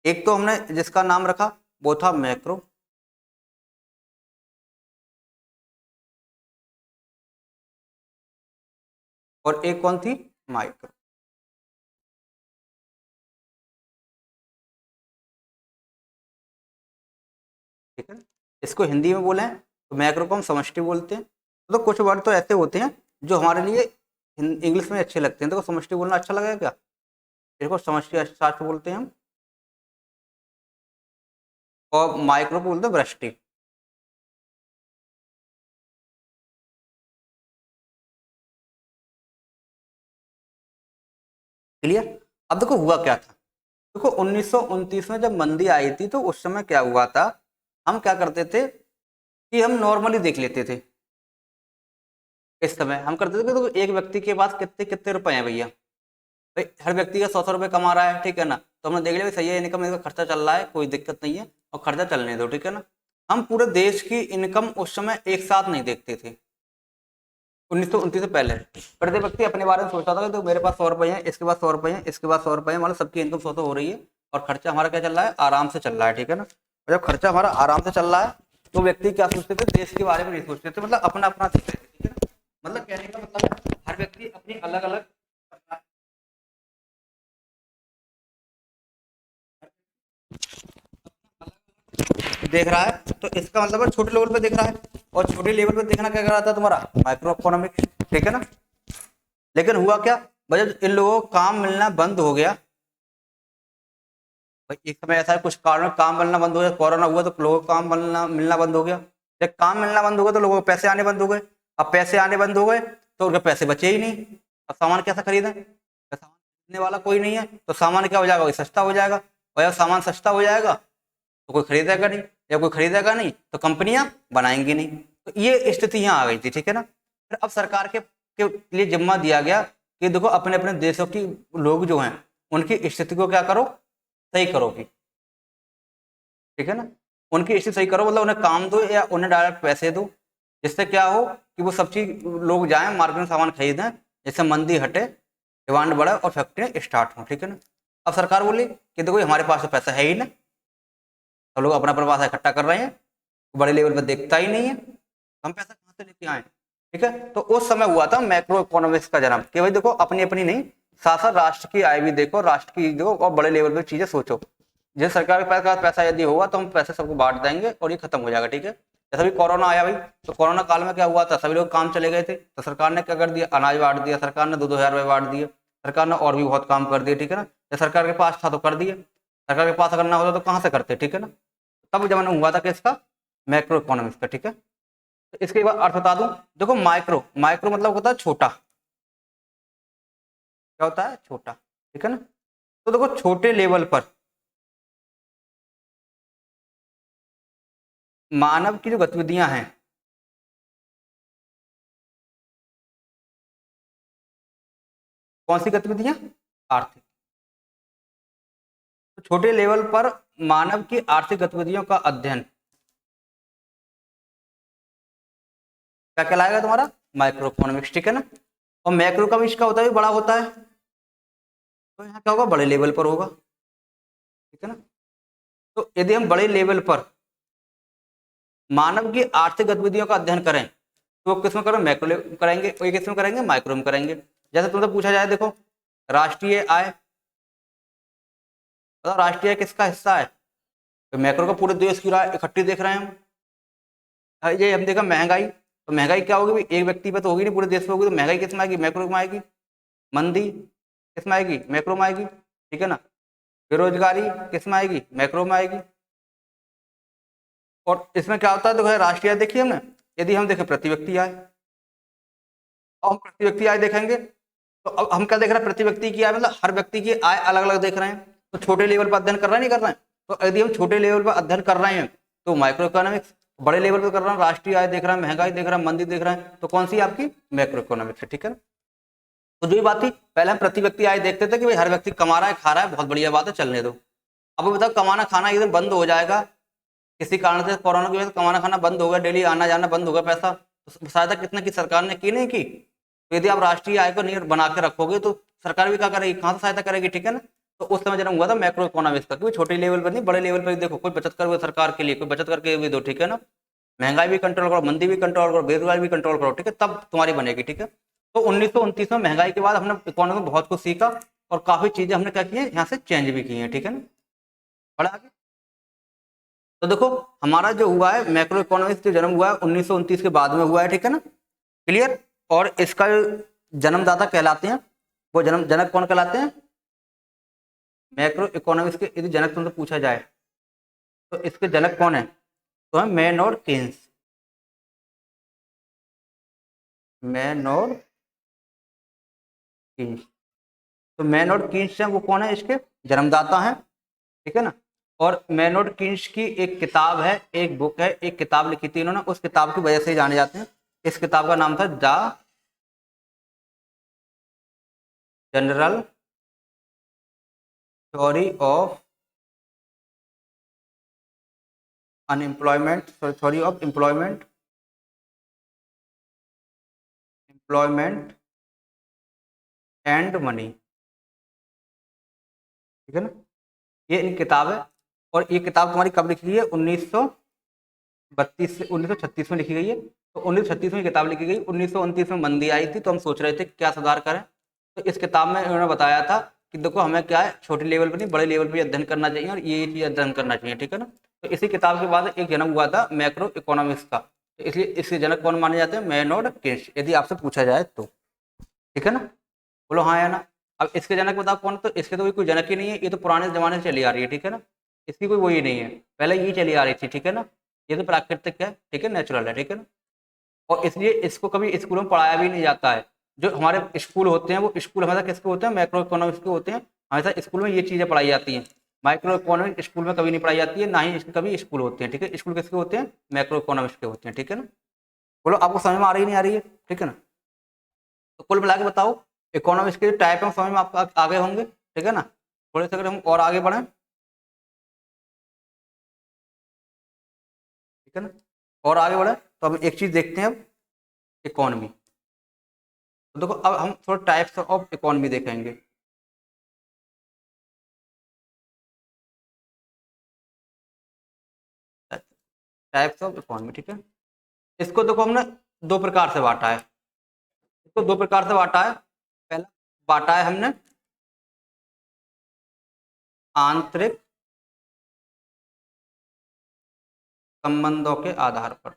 एक तो हमने जिसका नाम रखा वो था मैक्रो, और एक कौन थी, माइक्रो, ठीक है ना। इसको हिंदी में बोले तो मैक्रो को हम समष्टि बोलते हैं। तो कुछ वर्ड तो ऐसे होते हैं जो हमारे लिए इंग्लिश में अच्छे लगते हैं, तो समष्टि बोलना अच्छा लगेगा क्या, इसको समष्टि अर्थशास्त्र बोलते हैं हम। और माइक्रो को बोलते हैं वृष्टि। क्लियर। अब देखो हुआ क्या था, देखो 1929 में जब मंदी आई थी तो उस समय क्या हुआ था, हम क्या करते थे कि हम नॉर्मली देख लेते थे। इस समय हम करते थे कि तो एक व्यक्ति के पास कितने कितने रुपए हैं भैया, भाई हर व्यक्ति का 100 रुपए कमा रहा है, ठीक है ना। तो हमने देख लिया सही है, इनकम इसका खर्चा चल रहा है, कोई दिक्कत नहीं है और खर्चा चलने दो, ठीक है ना। हम पूरे देश की इनकम उस समय एक साथ नहीं देखते थे 1929 से पहले। प्रत्येक व्यक्ति अपने बारे में सोचता था कि तो मेरे पास 100 रुपये हैं, इसके पास 100 रुपये हैं, इसके पास 100 रुपये हैं, मतलब सबकी इनकम 100 हो रही है और खर्चा हमारा क्या चल रहा है, आराम से चल रहा है, ठीक है ना। और जब खर्चा हमारा आराम से चल रहा है तो व्यक्ति क्या सोचते थे, देश के बारे में नहीं सोचते थे, मतलब अपना अपना देखते थे, ठीक है ना। मतलब कहने का मतलब है हर व्यक्ति अपनी अलग अलग देख रहा है, तो इसका मतलब है छोटे लेवल पे देख रहा है, और छोटे लेवल पे देखना क्या कर रहा था तुम्हारा, माइक्रो इकोनॉमिक्स, ठीक है ना। लेकिन हुआ क्या, भाई जब इन लोगों को काम मिलना बंद हो गया, भाई एक समय ऐसा है कुछ कारण काम मिलना बंद हो गया, कोरोना हुआ तो लोगों को काम मिलना मिलना बंद हो गया। जब काम मिलना बंद हो गया तो लोगों को पैसे आने बंद हो गए। अब पैसे आने बंद हो गए तो उनके पैसे बचे ही नहीं। अब सामान कैसा खरीदें, जब सामान खरीदने वाला कोई नहीं है तो सामान क्या हो जाएगा, वही सस्ता हो जाएगा, और जब सामान सस्ता हो जाएगा तो कोई खरीदेगा नहीं, जब कोई खरीदेगा नहीं तो कंपनियां बनाएंगी नहीं। तो ये स्थिति यहाँ आ गई थी, ठीक है ना। फिर अब सरकार के लिए जिम्मा दिया गया कि देखो अपने अपने देशों की लोग जो हैं उनकी स्थिति को क्या करो, सही करो भी, ठीक है ना। उनकी स्थिति सही करो, मतलब उन्हें काम दो या उन्हें डायरेक्ट पैसे दो, जिससे क्या हो कि वो सब चीज लोग जाएं मार्केट में सामान खरीदें, जिससे मंदी हटे, डिमांड बढ़े और फैक्ट्रियाँ स्टार्ट हों, ठीक है ना। अब सरकार बोली कि देखो हमारे पास तो पैसा है ही ना, तो लोग अपना अपना पैसा इकट्ठा कर रहे हैं, बड़े लेवल पर देखता ही नहीं है, हम पैसा कहाँ से लेके आए, ठीक है। तो उस समय हुआ था मैक्रो इकोनॉमिक्स का जन्म, कि भाई देखो अपनी अपनी नहीं, साथ साथ राष्ट्र की आय भी देखो, राष्ट्र की देखो और बड़े लेवल पे चीजें सोचो। जिस सरकार के पास पैसा यदि होगा तो हम पैसे सबको बांट देंगे और ये खत्म हो जाएगा, ठीक है। जैसा भी कोरोना आया भाई, तो कोरोना काल में क्या हुआ था, सभी लोग काम चले गए थे, तो सरकार ने क्या कर दिया, अनाज बांट दिया, सरकार ने 2-2 हज़ार रुपये बांट दिए, सरकार ने और भी बहुत काम कर दिए, ठीक है ना। जब सरकार के पास था तो कर दिए, सरकार के पास अगर ना होता तो कहाँ से करते, ठीक है ना। तब जमाना हुआ था किसका, मैक्रो इकोनॉमिक्स का, ठीक है। तो इसके बाद अर्थ बता दूं, देखो माइक्रो, माइक्रो मतलब होता है छोटा, क्या होता है, छोटा, ठीक है ना। तो देखो छोटे लेवल पर मानव की जो गतिविधियां हैं, कौन सी गतिविधियां, आर्थिक। तो छोटे लेवल पर मानव की आर्थिक गतिविधियों का अध्ययन क्या कहलाएगा तुम्हारा, माइक्रो इकोनॉमिक्स, ठीक है ना। और मैक्रो का भी इसका होता है, बड़ा होता है, तो यहाँ क्या होगा, बड़े लेवल पर होगा, ठीक है ना। तो यदि हम बड़े लेवल पर मानव की आर्थिक गतिविधियों का अध्ययन करें तो किस में करें, मैक्रो करेंगे, और किस में करेंगे, माइक्रो में करेंगे। जैसे तुमसे पूछा जाए, देखो राष्ट्रीय आय, बताओ राष्ट्रीय आय किसका हिस्सा है, तो मैक्रो का पूरे देश की आय इकट्ठी देख रहे हैं हम। ये हम देखा महंगाई, तो महंगाई क्या होगी भाई, एक व्यक्ति पे तो होगी नहीं, पूरे देश पे होगी, तो महंगाई किस में आएगी, मैक्रो में आएगी। मंदी किस में आएगी, मैक्रो में आएगी, ठीक है ना। बेरोजगारी किस में आएगी, मैक्रो में आएगी। और इसमें क्या होता है, देखो राष्ट्रीय आय देखिए हमने, यदि हम देखें प्रति व्यक्ति आय, और हम प्रति व्यक्ति आय देखेंगे तो अब हम क्या देख रहे हैं, प्रति व्यक्ति की आय मतलब हर व्यक्ति की आय अलग अलग देख रहे हैं। तो छोटे लेवल पर अध्ययन कर रहे हैं, नहीं कर रहे हैं। तो यदि हम छोटे लेवल पर अध्ययन कर रहे हैं तो माइक्रो इकोनॉमिक्स, बड़े लेवल पर कर रहे हैं, राष्ट्रीय आय देख रहे हैं, महंगाई देख रहे हैं, मंदी देख रहे हैं, तो कौन सी आपकी, मैक्रो इकोनॉमिक्स है, ठीक है। तो जो ये बात थी, पहले हम प्रति व्यक्ति आय देखते थे कि भाई हर व्यक्ति कमा रहा है, खा रहा है, बहुत बढ़िया बात है, चलने दो। अब बताओ कमाना खाना एकदम बंद हो जाएगा, किसी कारण से कोरोना की वजह से कमाना खाना बंद हो गया, डेली आना जाना बंद हो गया, पैसा तो सहायता कितने की सरकार ने की, नहीं की। तो यदि आप राष्ट्रीय आय को नहीं बना के रखोगे तो सरकार भी क्या करेगी, कहाँ से सहायता करेगी, ठीक है ना। तो उस समय जन्म हुआ था मैक्रो इकोनॉमिक्स का, क्योंकि छोटे लेवल पर नहीं, बड़े लेवल पर देखो कोई बचत करो सरकार के लिए, कोई बचत करके भी दो, ठीक है ना। महंगाई भी कंट्रोल करो, मंदी भी कंट्रोल करो, बेरोजगारी भी कंट्रोल करो, ठीक है, तब तुम्हारी बनेगी, ठीक है। तो 1929 में महंगाई के बाद हमने इकोनॉमी में बहुत कुछ सीखा और काफी चीजें हमने क्या की है, यहाँ से चेंज भी की है, ठीक है ना। बड़ा आगे, तो देखो हमारा जो हुआ है मैक्रो इकोनॉमिक्स जो जन्म हुआ है 1929 के बाद में हुआ है, ठीक है ना, क्लियर। और इसका जो जन्मदाता कहलाते हैं, वो जन्म जनक कौन कहलाते हैं, मैक्रो इकोनॉमिक्स के यदि जनक तुमसे पूछा जाए तो इसके जनक कौन है, तो है मैनोर्ड केन्स, मैनोर्ड कीन्स। तो मैनोर्ड कीन्स हैं, वो कौन है, इसके जन्मदाता हैं, ठीक है ना। और मैनोर्ड कीन्स की एक किताब है, एक बुक है, एक किताब लिखी थी इन्होंने, उस किताब की वजह से ही जाने जाते हैं। इस किताब का नाम था the general theory of unemployment, sorry theory of employment and money, ठीक है ना। ये एक किताब है और ये किताब तुम्हारी कब लिखी गई है, 1932 से 1936 में लिखी गई है। तो 1936 में किताब लिखी गई, 1929 में मंदी आई थी, तो हम सोच रहे थे क्या सुधार करें। तो इस किताब में इन्होंने बताया था कि देखो हमें क्या है, छोटे लेवल पर नहीं बड़े लेवल पर अध्ययन करना चाहिए और ये चीज़ अध्ययन करना चाहिए, ठीक है ना। तो इसी किताब के बाद एक जन्म हुआ था मैक्रो इकोनॉमिक्स का, तो इसलिए इसके जनक कौन माने जाते हैं, मैनोर्ड केन्स, यदि आपसे पूछा जाए तो, ठीक है ना। बोलो हाँ या ना। अब इसके जनक बताओ कौन, तो इसके तो कोई जनक ही नहीं है, ये तो पुराने जमाने से चली आ रही है, ठीक है ना। इसकी कोई वही नहीं है, पहले ये चली आ रही थी, ठीक है ना। ये तो प्राकृतिक है, ठीक है, नेचुरल है, ठीक है ना। और इसलिए इसको कभी स्कूलों में पढ़ाया भी नहीं जाता है। जो हमारे स्कूल होते हैं वो स्कूल हमेशा किसके होते हैं, मैक्रो इकोनॉमिक्स के होते हैं। हमेशा स्कूल में ये चीज़ें पढ़ाई जाती हैं। माइक्रो इकोनॉमिक स्कूल में कभी नहीं पढ़ाई जाती है, ना ही इसके कभी स्कूल होते हैं, ठीक है। स्कूल किसके होते हैं, मैक्रो इकोनॉमिक्स के होते हैं, ठीक है ना। बोलो आपको समझ में आ रही नहीं आ रही है, ठीक है ना। तो कुल मिला के बताओ, इकोनॉमिक्स के टाइप में समझ में आपको आगे होंगे, ठीक है ना। थोड़े से अगर हम और आगे बढ़ें, ठीक है ना, और आगे बढ़े तो हम एक चीज़ देखते हैं अब, इकोनॉमी। तो देखो अब हम थोड़ा टाइप्स ऑफ इकोनॉमी देखेंगे। टाइप्स ऑफ इकोनॉमी, ठीक है। इसको देखो हमने दो प्रकार से बांटा है, इसको दो प्रकार से बांटा है। पहला बांटा है हमने आंतरिक संबंधों के आधार पर,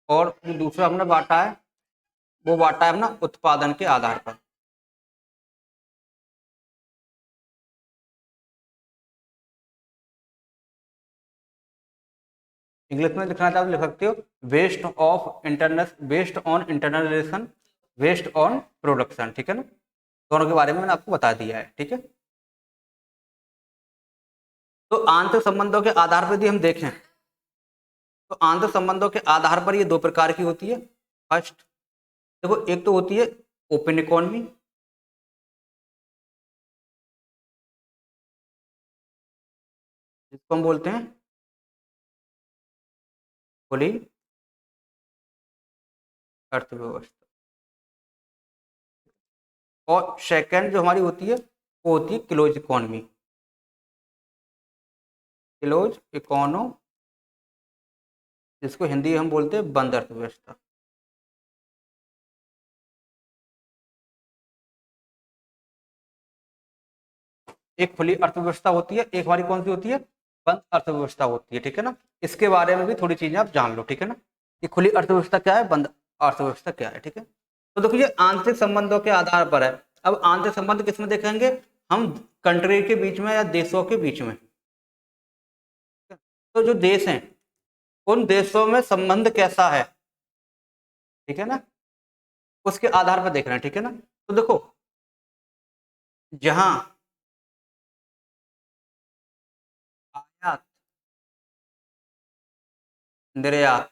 और जो दूसरा हमने बांटा है वो बांटा है अपना उत्पादन के आधार पर। इंग्लिश में लिखना चाहो तो लिख सकते हो, waste on internal relation, waste on production, ठीक है ना। दोनों के बारे में मैंने आपको बता दिया है, ठीक है। तो आंतरिक संबंधों के आधार पर यदि हम देखें तो आंतरिक संबंधों के आधार पर ये दो प्रकार की होती है। फर्स्ट देखो, एक तो होती है ओपन इकोनॉमी, जिसको हम बोलते हैं खुली अर्थव्यवस्था। और सेकंड जो हमारी होती है वो होती है क्लोज इकोनॉमी, क्लोज इकोनो, जिसको हिंदी में हम बोलते हैं बंद अर्थव्यवस्था। एक खुली अर्थव्यवस्था होती है, एक हमारी कौन सी होती है, बंद अर्थव्यवस्था होती है, ठीक है ना। इसके बारे में भी थोड़ी चीजें आप जान लो, ठीक है ना। ये खुली अर्थव्यवस्था क्या है, बंद अर्थव्यवस्था क्या है, ठीक है। तो देखो ये आंतरिक संबंधों के आधार पर है। अब आंतरिक संबंध किसमें देखेंगे हम, कंट्री के बीच में या देशों के बीच में। तो जो देश हैं उन देशों में संबंध कैसा है, ठीक है ना, उसके आधार पर देख रहे हैं, ठीक है ना। तो देखो जहां आयात निर्यात,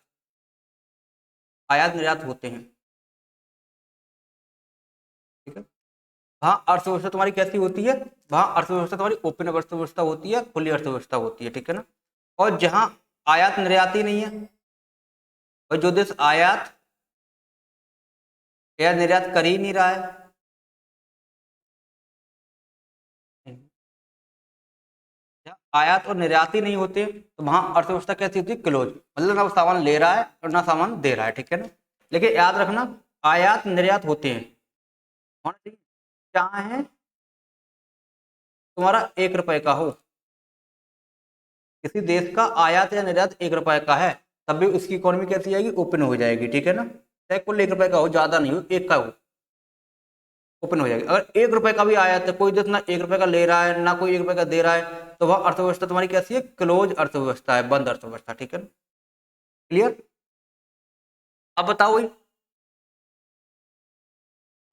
आयात निर्यात होते हैं, ठीक है, वहां अर्थव्यवस्था तुम्हारी कैसी होती है, वहां अर्थव्यवस्था तुम्हारी ओपन अर्थव्यवस्था होती है, खुली अर्थव्यवस्था होती है, ठीक है ना। और जहां आयात निर्यात ही नहीं है, और जो देश आयात या निर्यात कर ही नहीं रहा है, जहाँ आयात और निर्यात ही नहीं होते, तो वहां अर्थव्यवस्था कैसी होती है, क्लोज, मतलब ना वो सामान ले रहा है और ना सामान दे रहा है, ठीक है ना। लेकिन याद रखना आयात निर्यात होते हैं, होना चाहिए, चाहे तुम्हारा 1 रुपए का हो, किसी देश का आयात या निर्यात 1 रुपए का है, तब भी उसकी इकोनॉमी कैसी जाएगी, ओपन हो जाएगी, ठीक है ना। चाहे कुल 1 रुपए का हो, ज्यादा नहीं हो, एक का हो, ओपन हो जाएगी। अगर 1 रुपए का भी आयात है, कोई देश ना 1 रुपए का ले रहा है ना कोई 1 रुपए का दे रहा है, तो वह अर्थव्यवस्था तुम्हारी कैसी है, क्लोज अर्थव्यवस्था है, बंद अर्थव्यवस्था, ठीक है ना। क्लियर। अब बताओ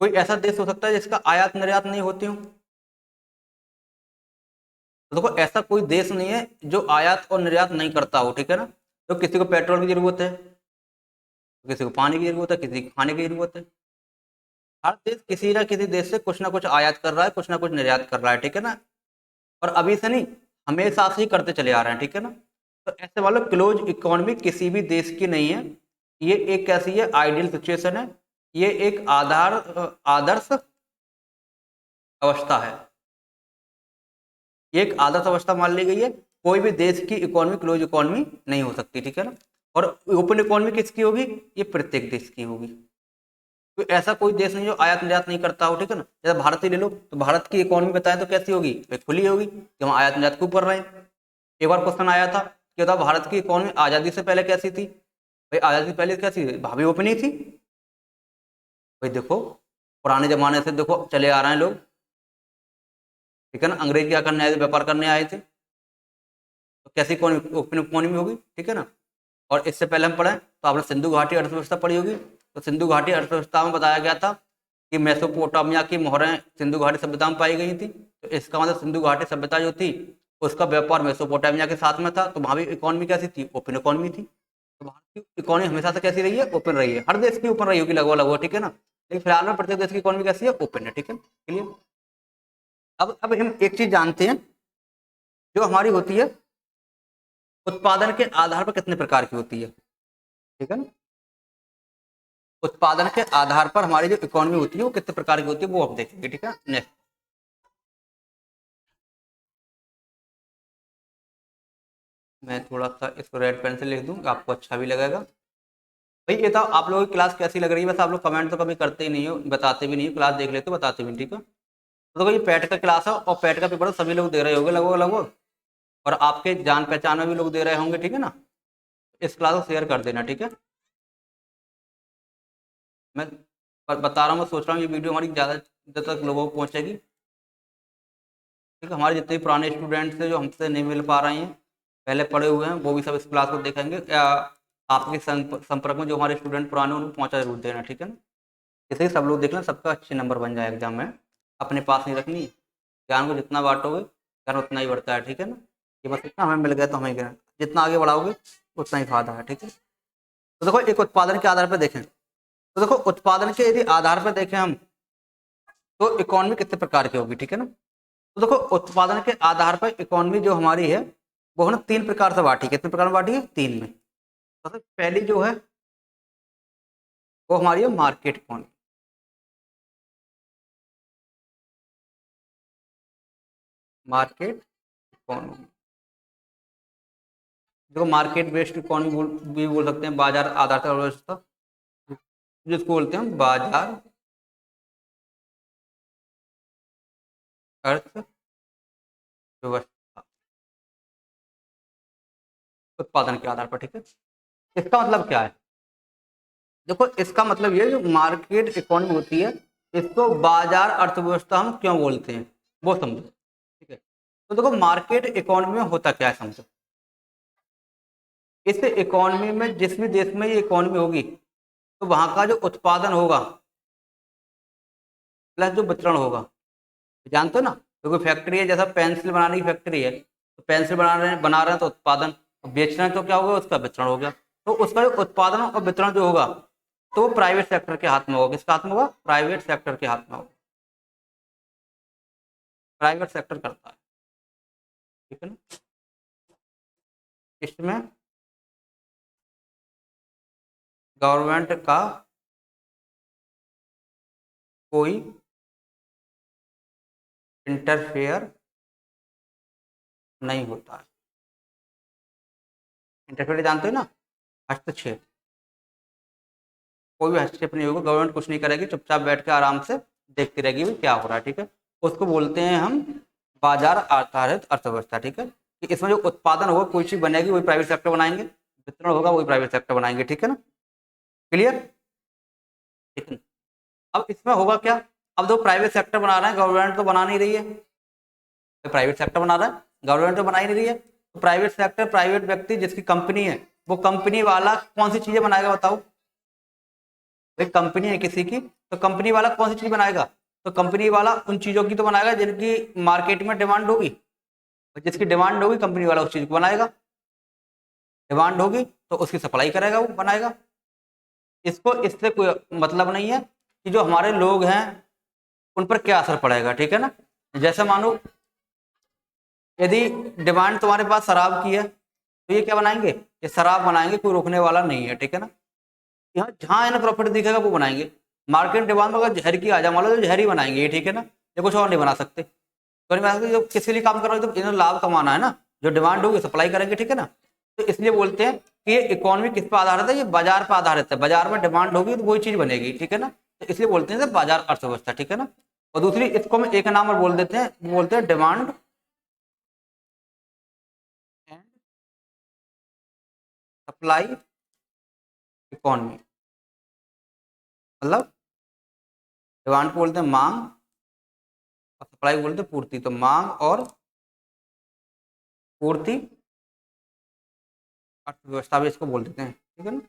कोई ऐसा देश हो सकता है जिसका आयात निर्यात नहीं होती हो, तो देखो ऐसा कोई देश नहीं है जो आयात और निर्यात नहीं करता हो, ठीक है ना। तो किसी को पेट्रोल की जरूरत है, किसी को पानी की जरूरत है, किसी को खाने की जरूरत है। हर देश किसी ना किसी देश से कुछ ना कुछ आयात कर रहा है, कुछ ना कुछ निर्यात कर रहा है, ठीक है ना। और अभी से नहीं, हमेशा से ही करते चले आ रहे हैं, ठीक है ना। तो ऐसे वालों क्लोज इकोनॉमी किसी भी देश की नहीं है। ये एक कैसी है, आइडियल सिचुएशन है। ये एक आदर्श अवस्था है। ये एक आदर्श अवस्था मान ली गई है। कोई भी देश की इकोनॉमी क्लोज इकोनॉमी नहीं हो सकती, ठीक है ना। और ओपन इकोनॉमी किसकी होगी, ये प्रत्येक देश की होगी। तो ऐसा कोई देश नहीं जो आयात निर्यात नहीं करता हो, ठीक है ना। जैसे भारत ही ले लो, तो भारत की इकोनॉमी बताएं तो कैसी होगी, भाई खुली होगी, कि हम आयात निर्यात क्यों कर रहे हैं। एक बार क्वेश्चन आया था कि बताओ भारत की इकोनॉमी आज़ादी से पहले कैसी थी। भाई आज़ादी से पहले कैसी थी, भाभी ओपन ही थी। भाई देखो, पुराने जमाने से देखो चले आ रहे हैं लोग, ठीक है ना। अंग्रेज क्या करने आए थे, व्यापार करने आए थे, तो कैसी ओपन इकोनॉमी होगी, ठीक है ना। और इससे पहले हम पढ़े तो आपने सिंधु घाटी अर्थव्यवस्था पढ़ी होगी। तो सिंधु घाटी अर्थव्यवस्था में बताया गया था कि मेसोपोटामिया की मोहरें सिंधु घाटी सभ्यता में पाई गई थी। तो इसका मतलब सिंधु घाटी सभ्यता जो थी उसका व्यापार मेसोपोटामिया के साथ में था, तो वहाँ भी इकोनॉमी कैसी थी, ओपन इकोनॉमी थी। तो भारत की इकोनॉमी हमेशा से कैसी रही है, ओपन रही है। हर देश की ओपन रही होगी लगभग लगभग, ठीक है ना। लेकिन फिलहाल में प्रत्येक देश की इकोनॉमी कैसी है, ओपन है, ठीक है, क्लियर। अब हम एक चीज जानते हैं, जो हमारी होती है उत्पादन के आधार पर कितने प्रकार की होती है, ठीक है ना। उत्पादन के आधार पर हमारी जो इकोनॉमी होती है वो कितने प्रकार की होती है, वो आप देखेंगे, ठीक है। नेक्स्ट, मैं थोड़ा सा इसको रेड पेन से लिख दूं, आपको अच्छा भी लगेगा। भाई ये था, आप लोगों की क्लास कैसी लग रही है। बस आप लोग कमेंट तो कभी करते ही नहीं हो, बताते भी नहीं हो, क्लास देख लेते हो बताते भी नहीं, ठीक है। तो देखो ये पैट का क्लास है, और पैट का पेपर सभी लोग दे रहे होंगे लगभग लगभग, और आपके जान पहचान में भी लोग दे रहे होंगे, ठीक है ना। इस क्लास को शेयर कर देना, ठीक है। मैं बता रहा हूँ, मैं सोच रहा हूँ ये वीडियो हमारी ज़्यादा तक लोगों को पहुँचेगी, ठीक है। हमारे जितने भी पुराने स्टूडेंट्स हैं जो हमसे नहीं मिल पा रहे हैं, पहले पढ़े हुए हैं, वो भी सब इस क्लास को देखेंगे। या आपके संपर्क में जो हमारे स्टूडेंट पुराने उनको पहुँचा जरूर देना, ठीक है ना। इसलिए सब लोग देख लें, सबका अच्छे नंबर बन जाए एग्जाम में। अपने पास नहीं रखनी, ज्ञान को जितना बांटोगे ज्ञान उतना ही बढ़ता है, ठीक है ना। ये बस इतना हमें मिल गया तो हमें क्या, जितना आगे बढ़ाओगे उतना ही फायदा है, ठीक है। तो देखो एक उत्पादन के आधार पर देखें, तो देखो उत्पादन के यदि आधार पर देखें हम, तो इकोनॉमी कितने प्रकार की होगी, ठीक है ना। तो देखो उत्पादन के आधार पर इकोनॉमी जो हमारी है वो है ना तीन प्रकार से बांटी, कितने प्रकार में बांटी है, तीन में। सबसे पहली जो है वो हमारी है मार्केट इकोनॉमी। मार्केट इकोनॉमी, देखो मार्केट बेस्ड इकोनॉमी भी बोल सकते हैं, बाजार आधारित अर्थव्यवस्था, जिसको बोलते हैं हम बाजार अर्थव्यवस्था, उत्पादन के आधार पर, ठीक है। इसका मतलब क्या है, देखो इसका मतलब ये जो मार्केट इकोनॉमी होती है इसको बाजार अर्थव्यवस्था हम क्यों बोलते हैं वो समझो, ठीक है। तो देखो मार्केट इकोनॉमी में होता क्या है समझो। इस इकोनॉमी में जिस भी देश में ये इकोनॉमी होगी तो वहां का जो उत्पादन होगा प्लस जो वितरण होगा, जानते हो ना। तो कोई फैक्ट्री है, जैसा पेंसिल बनाने की फैक्ट्री है, तो पेंसिल बना रहे हैं तो उत्पादन, और बेच रहे हैं तो क्या होगा, उसका वितरण हो गया। तो उसका जो उत्पादन और वितरण जो होगा तो वो प्राइवेट सेक्टर के हाथ में होगा। किसके हाथ में होगा, प्राइवेट सेक्टर के हाथ में होगा। प्राइवेट सेक्टर करता है, ठीक है ना। इसमें गवर्नमेंट का कोई इंटरफेयर नहीं होता है। इंटरफेयर जानते हो ना, हस्तक्षेप। कोई भी हस्तक्षेप नहीं होगा, गवर्नमेंट कुछ नहीं करेगी, चुपचाप बैठ के आराम से देखती रहेगी भी क्या हो रहा है, ठीक है। उसको बोलते हैं हम बाजार आधारित अर्थव्यवस्था, ठीक है। कि इसमें जो उत्पादन होगा, कोई चीज बनेगी वही प्राइवेट सेक्टर बनाएंगे, वितरण होगा वही प्राइवेट सेक्टर बनाएंगे, ठीक है ना, क्लियर, ठीक है। अब इसमें होगा क्या, अब जो प्राइवेट सेक्टर बना रहे हैं, गवर्नमेंट तो बना नहीं रही है, तो प्राइवेट सेक्टर बना रहा है, गवर्नमेंट तो बना ही नहीं रही है। तो प्राइवेट सेक्टर, प्राइवेट व्यक्ति जिसकी कंपनी है, वो कंपनी वाला कौन सी चीजें बनाएगा बताओ। भाई कंपनी है किसी की, तो कंपनी वाला कौन सी चीज बनाएगा, तो कंपनी वाला उन चीजों की तो बनाएगा जिनकी मार्केट में डिमांड होगी। जिसकी डिमांड होगी कंपनी वाला उस चीज को बनाएगा, डिमांड होगी तो उसकी सप्लाई करेगा, वो बनाएगा। इसको इससे कोई मतलब नहीं है कि जो हमारे लोग हैं उन पर क्या असर पड़ेगा, ठीक है ना। जैसे मानो यदि डिमांड तुम्हारे पास शराब की है तो ये क्या बनाएंगे, ये शराब बनाएंगे, कोई रोकने वाला नहीं है, ठीक है ना। यहाँ जहाँ इन्हें प्रॉफिट दिखेगा वो बनाएंगे। मार्केट डिमांड में अगर जहर की आ जाए मान लो तो जहर ही बनाएंगे ये, ठीक है ना। ये कुछ और नहीं बना सकते। तो नहीं बना सकते, जो किसी लिए काम कर रहे हो तो इन्हें लाभ कमाना है ना, जो डिमांड होगी सप्लाई करेंगे, ठीक है ना। तो इसलिए बोलते हैं कि ये इकोनॉमी किस पर आधारित है, ये बाजार पर आधारित है। बाजार में डिमांड होगी तो वही चीज बनेगी, ठीक है ना। तो इसलिए बोलते हैं बाजार अर्थव्यवस्था, ठीक है ना। और दूसरी इसको हम एक नाम और बोल देते हैं, बोलते हैं डिमांड एंड सप्लाई इकोनॉमी। मतलब डिमांड को बोलते हैं मांग और सप्लाई को बोलते हैं पूर्ति। तो मांग और पूर्ति अर्थव्यवस्था भी इसको बोल देते हैं, ठीक है ना।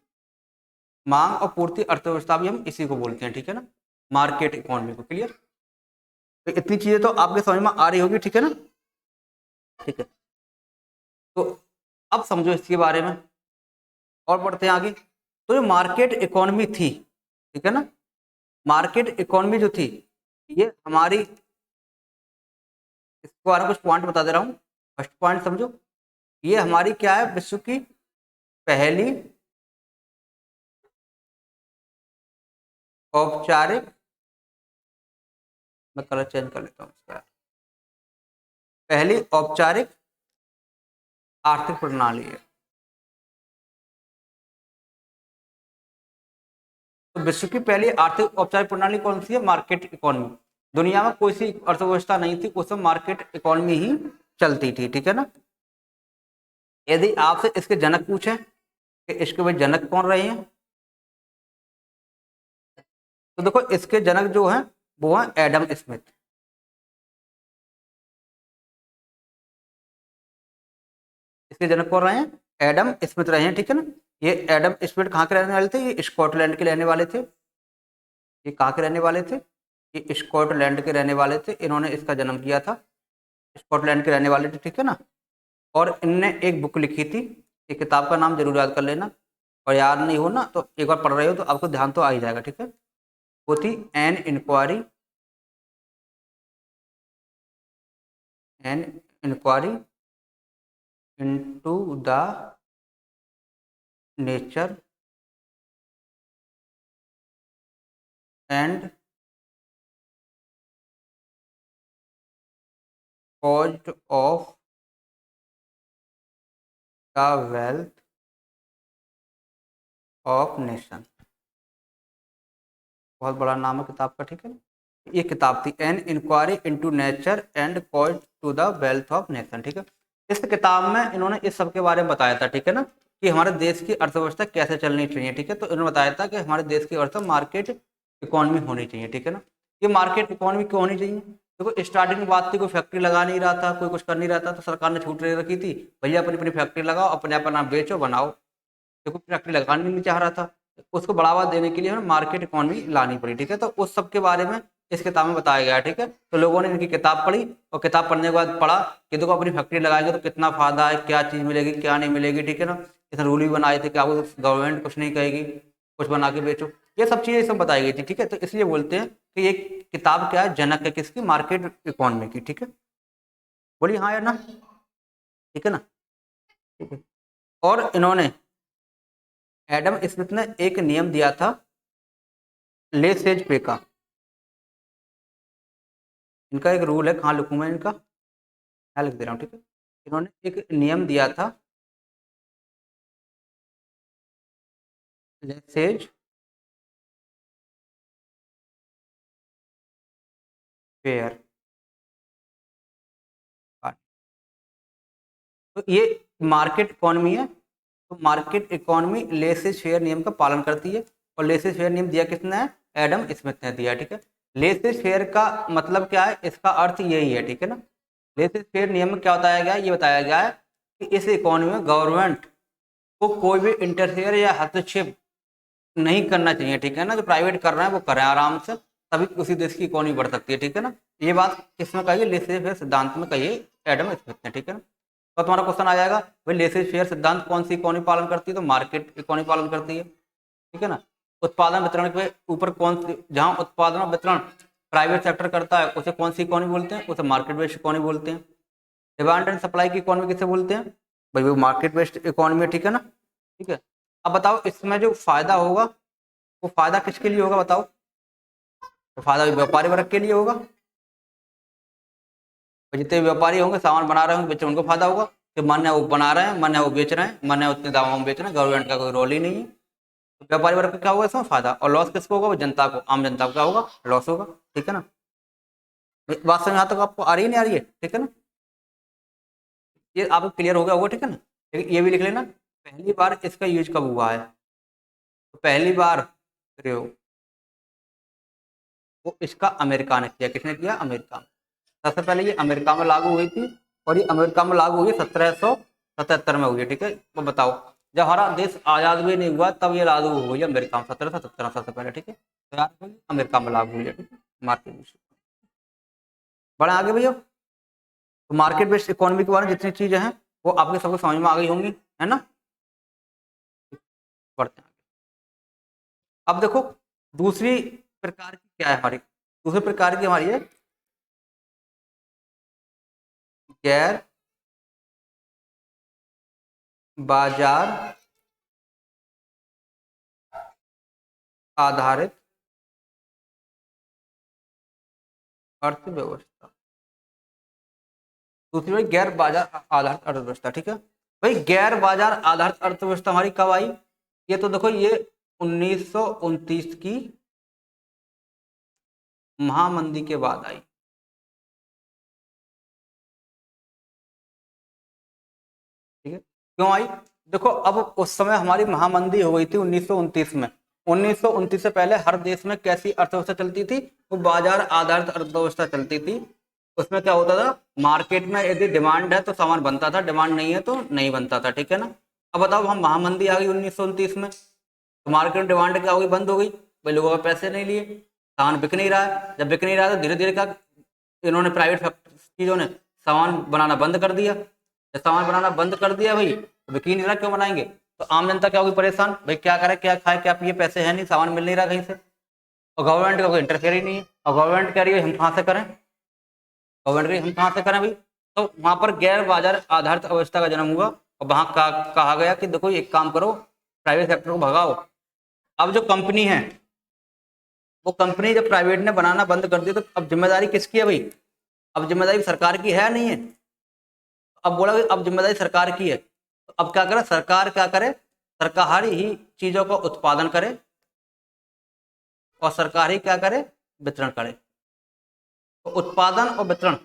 मांग और पूर्ति अर्थव्यवस्था भी हम इसी को बोलते हैं, ठीक है ना, मार्केट इकोनॉमी को। क्लियर। तो इतनी चीजें तो आपके समझ में आ रही होगी, ठीक है ना। ठीक है, तो अब समझो इसके बारे में और बढ़ते हैं आगे। तो जो मार्केट इकोनॉमी थी, ठीक है ना, मार्केट इकोनॉमी जो थी ये हमारी, इसके बारे में कुछ पॉइंट बता दे रहा हूँ। फर्स्ट पॉइंट समझो, ये हमारी क्या है, विश्व की पहली औपचारिक, मैं कलर चेंज कर लेता हूँ इसका, पहली औपचारिक आर्थिक प्रणाली है। तो विश्व की पहली आर्थिक औपचारिक प्रणाली कौन सी है, मार्केट इकोनॉमी। दुनिया में कोई सी अर्थव्यवस्था नहीं थी उसमें मार्केट इकोनॉमी ही चलती थी, ठीक है ना। यदि आपसे इसके जनक पूछे कि इसके भाई जनक कौन रहे हैं, तो देखो इसके जनक जो हैं वो हैं एडम स्मिथ। इसके जनक कौन रहे हैं, एडम स्मिथ रहे हैं, ठीक है ना। ये एडम स्मिथ कहाँ के रहने वाले थे, ये स्कॉटलैंड के रहने वाले थे। ये कहाँ के रहने वाले थे, ये स्कॉटलैंड के रहने वाले थे। इन्होंने इसका जन्म किया था, स्कॉटलैंड के रहने वाले थे, ठीक है ना। और इनने एक बुक लिखी थी, ये किताब का नाम जरूर याद कर लेना, और याद नहीं हो ना तो एक बार पढ़ रहे हो तो आपको ध्यान तो आ ही जाएगा, ठीक है। वो थी an inquiry, an inquiry into the nature and cause of the wealth of nation. बहुत बड़ा नाम है किताब का, ठीक है। ये किताब थी an inquiry into nature and cause to the wealth of nation, ठीक है। इस किताब में इन्होंने इस सब के बारे में बताया था, ठीक है ना, कि हमारे देश की अर्थव्यवस्था कैसे चलनी चाहिए, ठीक है। तो इन्होंने बताया था कि हमारे देश की अर्थव्यवस्था मार्केट इकोनॉमी होनी चाहिए, ठीक है ना। ये मार्केट इकोनॉमी क्यों होनी चाहिए, देखो स्टार्टिंग में बात थी कोई फैक्ट्री लगा नहीं रहा था, कोई कुछ कर नहीं रहा था, तो सरकार ने छूट दे रखी थी, भैया अपनी अपनी फैक्ट्री लगाओ, अपने अपना बेचो बनाओ। देखो फैक्ट्री लगानी नहीं चाह रहा था, उसको बढ़ावा देने के लिए हमें मार्केट इकोनॉमी लानी पड़ी, ठीक है। तो उस सब के बारे में इस किताब में बताया गया है, ठीक है। तो लोगों ने इनकी किताब पढ़ी और किताब पढ़ने के बाद पढ़ा कि देखो अपनी फैक्ट्री लगाएंगे तो कितना फायदा है, क्या चीज़ मिलेगी क्या नहीं मिलेगी, ठीक है ना। इसने रूल भी बनाए थे कि आपको गवर्नमेंट कुछ नहीं कहेगी, कुछ बना के बेचो, ये सब चीज़ें सब बताई गई थी, ठीक है। तो इसलिए बोलते हैं कि ये किताब क्या है, जनक है किसकी, मार्केट इकोनॉमी की, ठीक है। बोलिए हाँ या ना, ठीक है ना। ठीक है। और इन्होंने, एडम स्मिथ ने एक नियम दिया था लेसेज पे का। इनका एक रूल है, कहाँ लिखूँ मैं इनका, क्या लिख दे रहा हूँ, ठीक है। इन्होंने एक नियम दिया था लेसेज फेयर। तो ये मार्केट इकोनॉमी है, तो मार्केट इकोनॉमी लेसेज फेयर नियम का पालन करती है। और लेसेज फेयर नियम दिया किसने है, एडम स्मिथ ने दिया, ठीक है। लेसेज फेयर का मतलब क्या है, इसका अर्थ यही है, ठीक है ना। लेसेज फेयर नियम में क्या बताया गया है, ये बताया गया है कि इस इकोनॉमी में गवर्नमेंट को कोई भी इंटरफेयर या हस्तक्षेप नहीं करना चाहिए, ठीक है ना। जो प्राइवेट कर रहे हैं वो करें आराम से, तभी उसी देश की इकोनॉमी बढ़ सकती है, ठीक है ना। ये बात किसमें कही है, लेसेज फेयर सिद्धांत में कही है एडम स्मिथ ने, ठीक है ना। तो तुम्हारा क्वेश्चन आ जाएगा भाई लेसेज फेयर सिद्धांत कौन सी इकोनॉमी पालन करती है, तो मार्केट इकोनॉमी पालन करती है, ठीक है ना। उत्पादन वितरण के ऊपर कौन सी, जहां उत्पादन और वितरण प्राइवेट सेक्टर करता है उसे कौन सी इकोनॉमी बोलते हैं? उसे मार्केट बेस्ड इकोनॉमी बोलते हैं। डिमांड एंड सप्लाई की इकोनॉमी किसे बोलते हैं? भाई वो मार्केट बेस्ड इकोनॉमी है, ठीक है ना। ठीक है, अब बताओ इसमें जो फायदा होगा वो फायदा किसके लिए होगा बताओ? तो फायदा व्यापारी वर्ग के लिए होगा। तो जितने व्यापारी होंगे सामान बना रहे होंगे, बेच उनको फायदा होगा कि मन है वो बना रहे हैं, मन है वो बेच रहे हैं, मन है उतने दामों में बेच रहे हैं, गवर्नमेंट का कोई रोल ही नहीं है। तो व्यापारी वर्ग का क्या होगा इसमें फायदा, और लॉस किसको होगा? वो जनता को, आम जनता को क्या होगा? लॉस होगा। ठीक है ना, बात समझ यहाँ तक आपको आ रही है नहीं आ रही है? ठीक है ना, ये आपको क्लियर हो गया होगा। ठीक है ना, लेकिन ये भी लिख लेना पहली बार इसका यूज कब हुआ है। तो पहली बार प्रयोग वो इसका अमेरिका ने किया। किसने किया? अमेरिका में। सबसे पहले ये अमेरिका में लागू हुई थी, और ये अमेरिका में लागू हुई 1777 में हुई है। ठीक है, तो बताओ जब हमारा देश आजाद भी नहीं हुआ तब ये लागू हुई है अमेरिका में 1777 में सबसे पहले। ठीक है, तो यार अमेरिका में लागू हुई है। ठीक है, मार्केट बढ़े आगे भैया। तो मार्केट बेस्ड इकोनॉमी के बारे में जितनी चीजें हैं वो आपके सबको समझ में आ गई होंगी, है ना। बढ़ते हैं आगे। अब देखो दूसरी प्रकार की क्या है हमारी, दूसरी प्रकार की हमारी है गैर बाजार आधारित अर्थव्यवस्था। दूसरी भाई गैर बाजार आधारित अर्थव्यवस्था। ठीक है भाई, गैर बाजार आधारित अर्थव्यवस्था हमारी कब आई? ये तो देखो ये 1929 की महामंदी के बाद आई। ठीक है, क्यों आई? देखो अब उस समय हमारी महामंदी हो गई थी 1929 में। 1929 से पहले हर देश में कैसी अर्थव्यवस्था चलती थी? वो बाजार आधारित अर्थव्यवस्था चलती थी। उसमें क्या होता था, मार्केट में यदि डिमांड है तो सामान बनता था, डिमांड नहीं है तो नहीं बनता था। ठीक है ना, अब बताओ हम महामंदी आ गई 1929 में, तो मार्केट में डिमांड क्या हो गई? बंद हो गई भाई, लोगों के पैसे नहीं लिए, सामान बिक नहीं रहा है। जब बिक नहीं रहा तो धीरे धीरे क्या इन्होंने प्राइवेट चीजों ने सामान बनाना बंद कर दिया। जब सामान बनाना बंद कर दिया भाई तो बिक ही नहीं रहा, क्यों बनाएंगे? तो आम जनता क्या होगी? परेशान भाई, क्या करे क्या खाए क्या पिए, पैसे है नहीं, सामान मिल नहीं रहा कहीं से, और गवर्नमेंट का कोई इंटरफेयर ही नहीं है। और गवर्नमेंट कह रही है हम कहाँ से करें, गवर्नमेंट कह रही है हम कहाँ से करें भाई। तो वहां पर गैर बाजार आधारित अवस्था का जन्म हुआ, और वहां कहा गया कि देखो एक काम करो, प्राइवेट सेक्टर को भगाओ। अब जो कंपनी है वो कंपनी जब प्राइवेट ने बनाना बंद कर दिया तो अब जिम्मेदारी किसकी है भाई? अब जिम्मेदारी सरकार की है नहीं है? अब बोला कि अब जिम्मेदारी सरकार की है, तो अब क्या करे सरकार? क्या करे? सरकार ही चीजों का उत्पादन करे, और सरकार ही क्या करे? वितरण करे। तो उत्पादन और वितरण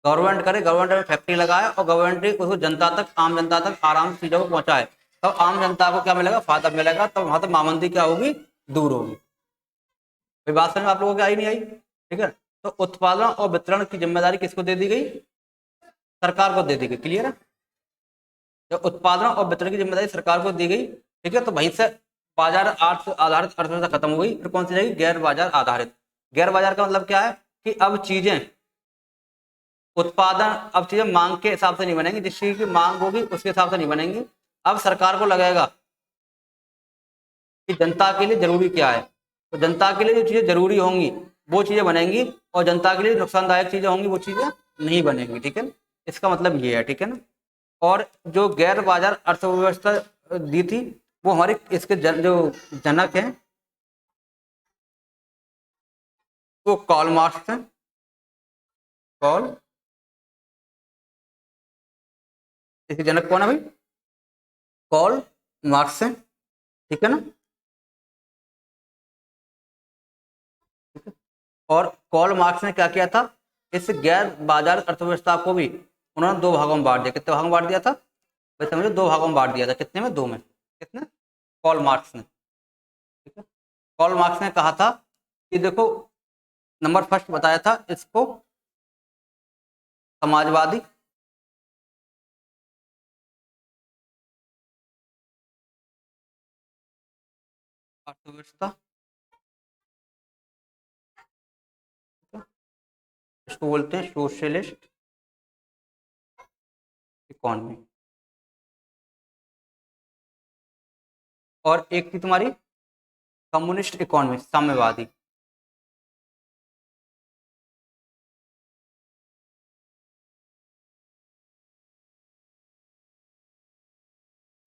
गवर्नमेंट करे, गवर्नमेंट में फैक्ट्री लगाए और गवर्नमेंट ही उसको जनता तक, आम जनता तक आराम से चीजों को पहुंचाए, तब तो आम जनता को क्या मिलेगा? फायदा मिलेगा। तब वहां तक महामंदी क्या होगी? दूर होगी। भाई बात समझ में आप लोगों की आई नहीं आई? ठीक है, तो उत्पादन और वितरण की जिम्मेदारी किसको दे दी गई? सरकार को दे दी गई। क्लियर है, जब उत्पादन और वितरण की जिम्मेदारी सरकार को दी गई, ठीक है, तो वहीं से बाजार आधारित अर्थव्यवस्था खत्म हो गई। फिर कौन सी रहेगी? गैर बाजार आधारित। गैर बाजार का मतलब क्या है कि अब चीजें उत्पादन, अब चीजें मांग के हिसाब से नहीं बनेंगी, जिस चीज की मांग होगी उसके हिसाब से नहीं बनेंगी। अब सरकार को लगेगा कि जनता के लिए जरूरी क्या है, तो जनता के लिए जो चीजें जरूरी होंगी वो चीजें बनेंगी, और जनता के लिए नुकसानदायक चीजें होंगी वो चीजें नहीं बनेंगी। ठीक है, इसका मतलब ये है। ठीक है ना, और जो गैर बाजार अर्थव्यवस्था दी थी वो हमारे इसके जो जनक हैं वो कार्ल मार्क्स हैं। कार्ल, इसके जनक कौन है भाई? कार्ल मार्क्स हैं। ठीक है ना, और कार्ल मार्क्स ने क्या किया था? इस गैर बाजार अर्थव्यवस्था को भी उन्होंने दो भागों में बांट दिया। कितने भागों में बांट दिया था भाई? समझो दो भागों में बांट दिया था। कितने में? दो में। कितने? कार्ल मार्क्स ने। ठीक है, कार्ल मार्क्स ने कहा था कि देखो, नंबर फर्स्ट बताया था इसको समाजवादी अर्थव्यवस्था, इसको बोलते हैं सोशलिस्ट इकोनॉमी। और एक थी तुम्हारी कम्युनिस्ट इकोनॉमी, साम्यवादी।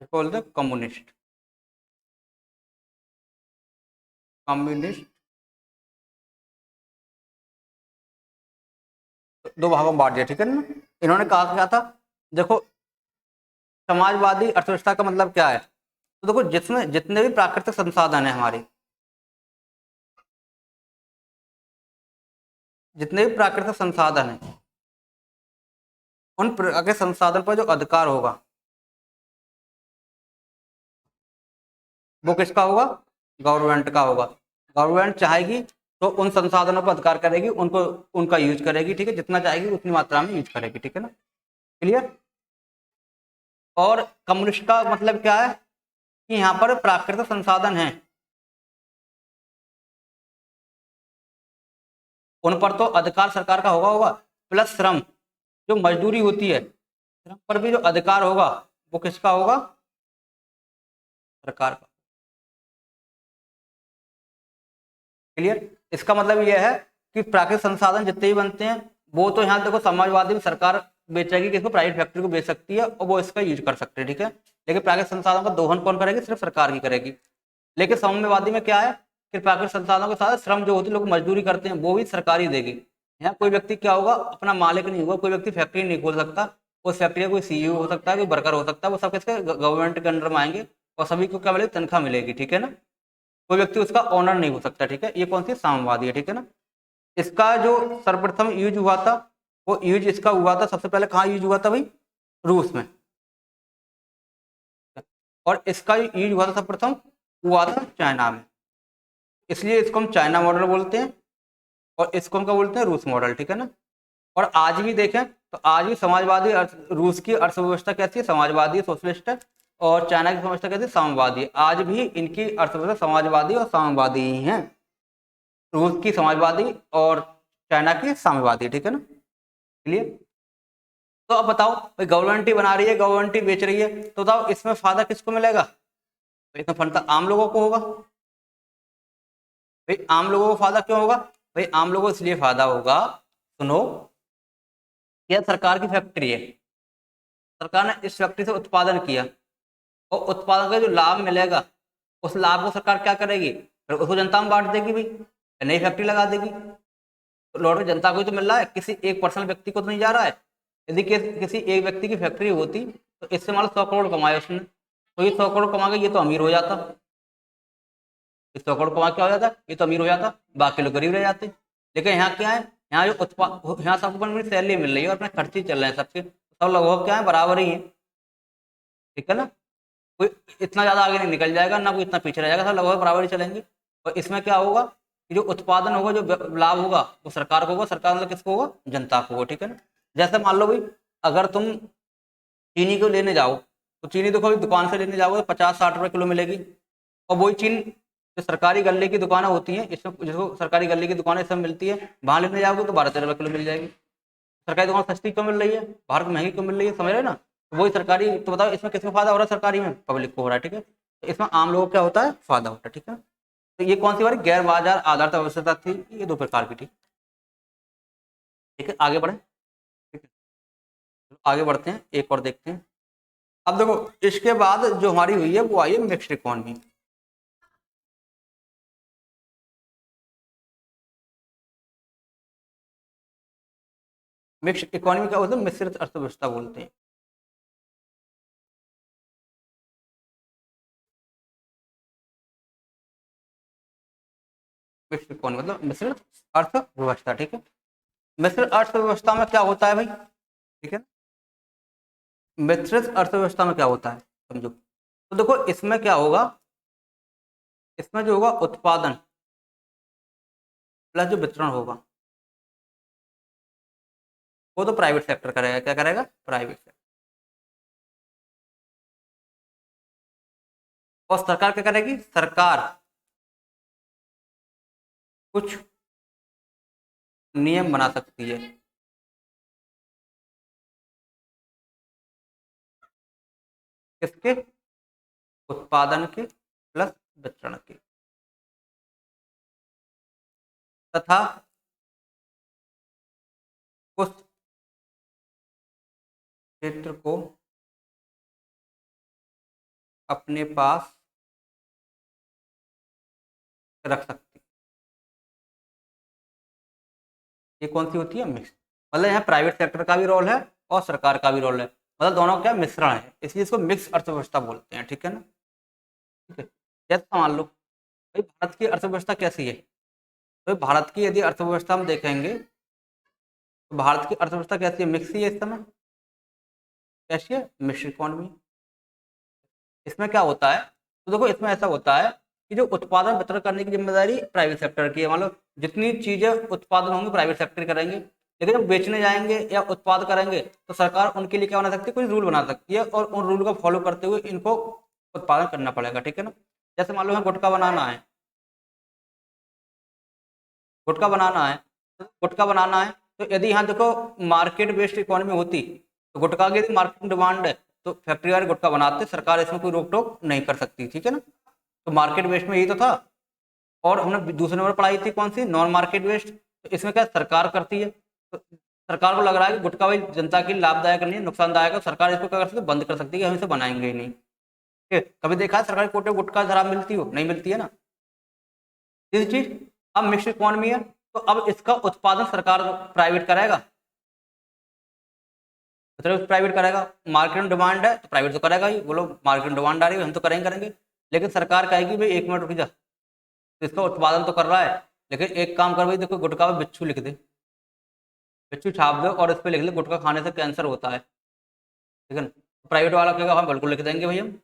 इसको बोलते हैं कम्युनिस्ट। कम्युनिस्ट दो भागों में बांट दिया, ठीक है ना। इन्होंने कहा क्या था, देखो समाजवादी अर्थव्यवस्था का मतलब क्या है, तो देखो जिसमें जितने भी प्राकृतिक संसाधन है हमारे, जितने भी प्राकृतिक संसाधन है, उन प्राकृतिक संसाधन पर जो अधिकार होगा वो किसका होगा, गवर्नमेंट का होगा। गवर्नमेंट चाहेगी तो उन संसाधनों पर अधिकार करेगी, उनको उनका यूज करेगी, ठीक है, जितना चाहेगी उतनी मात्रा में यूज करेगी, ठीक है ना, क्लियर। और कम्युनिस्ट का मतलब क्या है कि यहाँ पर प्राकृतिक संसाधन है, उन पर तो अधिकार सरकार का होगा प्लस श्रम, जो मजदूरी होती है, श्रम पर भी जो अधिकार होगा वो किसका होगा, सरकार का, क्लियर। इसका मतलब यह है कि प्राकृतिक संसाधन जितने भी बनते हैं वो तो यहाँ देखो समाजवादी में सरकार बेचेगी, किसको, प्राइवेट फैक्ट्री को बेच सकती है और वो इसका यूज कर सकते हैं, ठीक है। लेकिन प्राकृतिक संसाधनों का दोहन कौन करेगी, सिर्फ सरकार की करेगी। लेकिन साम्यवादी में क्या है कि प्राकृतिक संसाधनों के साथ श्रम जो होती है, लोग मजदूरी करते हैं, वो भी सरकार ही देगी। यहाँ कोई व्यक्ति क्या होगा, अपना मालिक नहीं होगा, कोई व्यक्ति फैक्ट्री नहीं खोल सकता, उस फैक्ट्री का कोई सीईओ हो सकता है, कोई वर्कर हो सकता है, वो सब किसके, गवर्नमेंट के अंडर में आएंगे और सभी को क्या मिलेगी, तनख्वाह मिलेगी, ठीक है ना। कोई व्यक्ति उसका ओनर नहीं हो सकता, ठीक है। ये कौन सी, साम्यवादी है, ठीक है ना। इसका जो सर्वप्रथम यूज हुआ था, वो यूज इसका हुआ था सबसे पहले कहाँ यूज हुआ था भाई, रूस में। और इसका यूज हुआ था सर्वप्रथम हुआ था चाइना में, इसलिए इसको हम चाइना मॉडल बोलते हैं और इसको हम क्या बोलते हैं, रूस मॉडल, ठीक है ना। और आज भी देखें तो आज भी समाजवादी रूस की अर्थव्यवस्था कैसी है, समाजवादी सोशलिस्ट है, और चाइना की अर्थव्यवस्था कैसी है, साम्यवादी है। आज भी इनकी अर्थव्यवस्था समाजवादी और साम्यवादी ही है, रूस की समाजवादी और चाइना की साम्यवादी, ठीक है ना, क्लियर। तो अब बताओ भाई, गवर्नमेंट ही बना रही है, गवर्नमेंट ही बेच रही है, तो बताओ इसमें फायदा किसको मिलेगा, तो इसमें फायदा आम लोगों को होगा। भाई आम लोगों को फायदा क्यों होगा, भाई आम लोगों को इसलिए फायदा होगा, सुनो, यह सरकार की फैक्ट्री है, सरकार ने इस फैक्ट्री से उत्पादन किया और उत्पादन का जो लाभ मिलेगा, उस लाभ को सरकार क्या करेगी, फिर उसको जनता में बांट देगी भाई, नई फैक्ट्री लगा देगी, तो लौट के जनता को ही तो मिल रहा है, किसी एक पर्सनल व्यक्ति को तो नहीं जा रहा है। यदि किसी एक व्यक्ति की फैक्ट्री होती तो इससे मान लो 100 करोड़ कमाए उसने, तो ये 100 करोड़ कमा के ये तो अमीर हो जाता, ये 100 करोड़ कमा क्या हो जाता, ये तो अमीर हो जाता, बाकी लोग गरीब रह जाते। लेकिन यहाँ क्या है, यहाँ जो उत्पाद, यहाँ सबको अपनी सैलरी मिल रही है और अपने खर्चे चल रहे हैं सबके, सब लगभग क्या है, बराबर ही है, ठीक है ना। कोई इतना ज्यादा आगे नहीं निकल जाएगा, ना कोई इतना पीछे रह जाएगा, सब लगभग बराबर ही चलेंगे। और इसमें क्या होगा कि जो उत्पादन होगा, जो लाभ होगा, वो सरकार को होगा, सरकार मतलब किसको होगा, जनता को होगा, ठीक है ना। जैसे मान लो भाई, अगर तुम चीनी को लेने जाओ, तो चीनी देखो अभी दुकान से लेने जाओगे 50-60 रुपए किलो मिलेगी, और वही चीनी जो सरकारी गल्ले की दुकानें होती हैं, इसमें जिसको सरकारी गल्ले की दुकानें सब मिलती है, वहां लेने जाओगे तो 12-13 रुपए किलो मिल जाएगी। सरकारी दुकान सस्ती क्यों मिल रही है, बाहर महंगी क्यों मिल रही है, समझ रहे हैं ना। तो वही सरकारी, तो बताओ इसमें किसको फायदा हो रहा है, सरकारी में पब्लिक को हो रहा है, ठीक है। तो इसमें आम लोगों को क्या होता है, फायदा होता है, ठीक है। तो ये कौन सी वाली गैर बाजार आधारित अर्थव्यवस्था थी, ये दो प्रकार की थी, ठीक है। आगे बढ़े, ठीक है, तो आगे बढ़ते हैं, एक और देखते हैं। अब देखो इसके बाद जो हमारी हुई है वो आई है मिक्स्ड इकोनॉमी। मिक्स्ड इकोनॉमी क्या होता है, मिश्रित अर्थव्यवस्था बोलते हैं। मिक्स्ड इकोनॉमी मतलब मिश्रित अर्थव्यवस्था, ठीक है। मिश्रित अर्थव्यवस्था में क्या होता है भाई, ठीक है। मिश्रित अर्थव्यवस्था में क्या होता है, समझो, तो देखो इसमें क्या होगा, इसमें जो होगा उत्पादन प्लस जो वितरण होगा, वो तो प्राइवेट सेक्टर करेगा, क्या करेगा, प्राइवेट सेक्टर। और सरकार क्या करेगी, सरकार कुछ नियम बना सकती है, किसके, उत्पादन के प्लस वितरण के, तथा उस क्षेत्र को अपने पास रख सकती। ये कौन सी होती है? मिक्स। मतलब यहाँ प्राइवेट सेक्टर का भी रोल है और सरकार का भी रोल है, मतलब दोनों क्या मिश्रण है, इसलिए इसको मिक्स अर्थव्यवस्था बोलते हैं। ठीक है ना? ठीक है। जैसे मान लो भाई भारत की अर्थव्यवस्था कैसी है, तो भारत की यदि अर्थव्यवस्था हम देखेंगे तो भारत की अर्थव्यवस्था कैसी है? मिक्स ही है इस समय। कैसी है? Mix economy. इसमें क्या होता है, तो देखो इसमें ऐसा होता है कि जो उत्पादन वितरण करने की जिम्मेदारी प्राइवेट सेक्टर की है, मतलब जितनी चीजें उत्पादन होंगी प्राइवेट सेक्टर करेंगे, लेकिन जब बेचने जाएंगे या उत्पाद करेंगे तो सरकार उनके लिए क्या बना सकती है? कुछ रूल बना सकती है और उन रूल को फॉलो करते हुए इनको उत्पादन करना पड़ेगा। ठीक है ना? जैसे मान लो हमें गुटखा बनाना है, गुटखा बनाना है, तो गुटखा बनाना है, तो यदि यहाँ देखो मार्केट बेस्ड इकोनॉमी होती तो गुटखा की यदि मार्केट डिमांड है तो फैक्ट्री वाले गुटखा बनाते, सरकार इसमें कोई रोक टोक नहीं कर सकती। ठीक है ना? तो मार्केट बेस्ड में यही तो था। और हमने दूसरे नंबर पढ़ाई थी कौन सी? Non market based. तो इसमें क्या सरकार करती है, तो सरकार को लग रहा है कि गुटखा भाई जनता के लिए लाभदायक नहीं है, नुकसानदायक है, सरकार इसको क्या कर सकती है? बंद कर सकती है कि हम इसे बनाएंगे ही नहीं। ठीक है? कभी देखा है सरकारी कोटे गुटखा शराब मिलती हो? नहीं मिलती है ना। तीसरी चीज, अब मिक्स इकोनॉमी है तो अब इसका उत्पादन सरकार प्राइवेट करेगा, मतलब प्राइवेट करेगा। मार्केट में डिमांड है तो प्राइवेट तो करेगा ही, बोलो मार्केट में डिमांड आ रही है हम तो करेंगे करेंगे, लेकिन सरकार कहेगी भाई एक मिनट रुक जा, तो इसका उत्पादन तो कर रहा है, लेकिन एक काम कर भाई, देखो गुटखा पे बिच्छू लिख दे, बिच्छू छाप दो और इस पे लिख दे गुटखा खाने से कैंसर होता है। ठीक है ना? प्राइवेट वाला कहेगा हाँ बिल्कुल लिख देंगे भाई हम।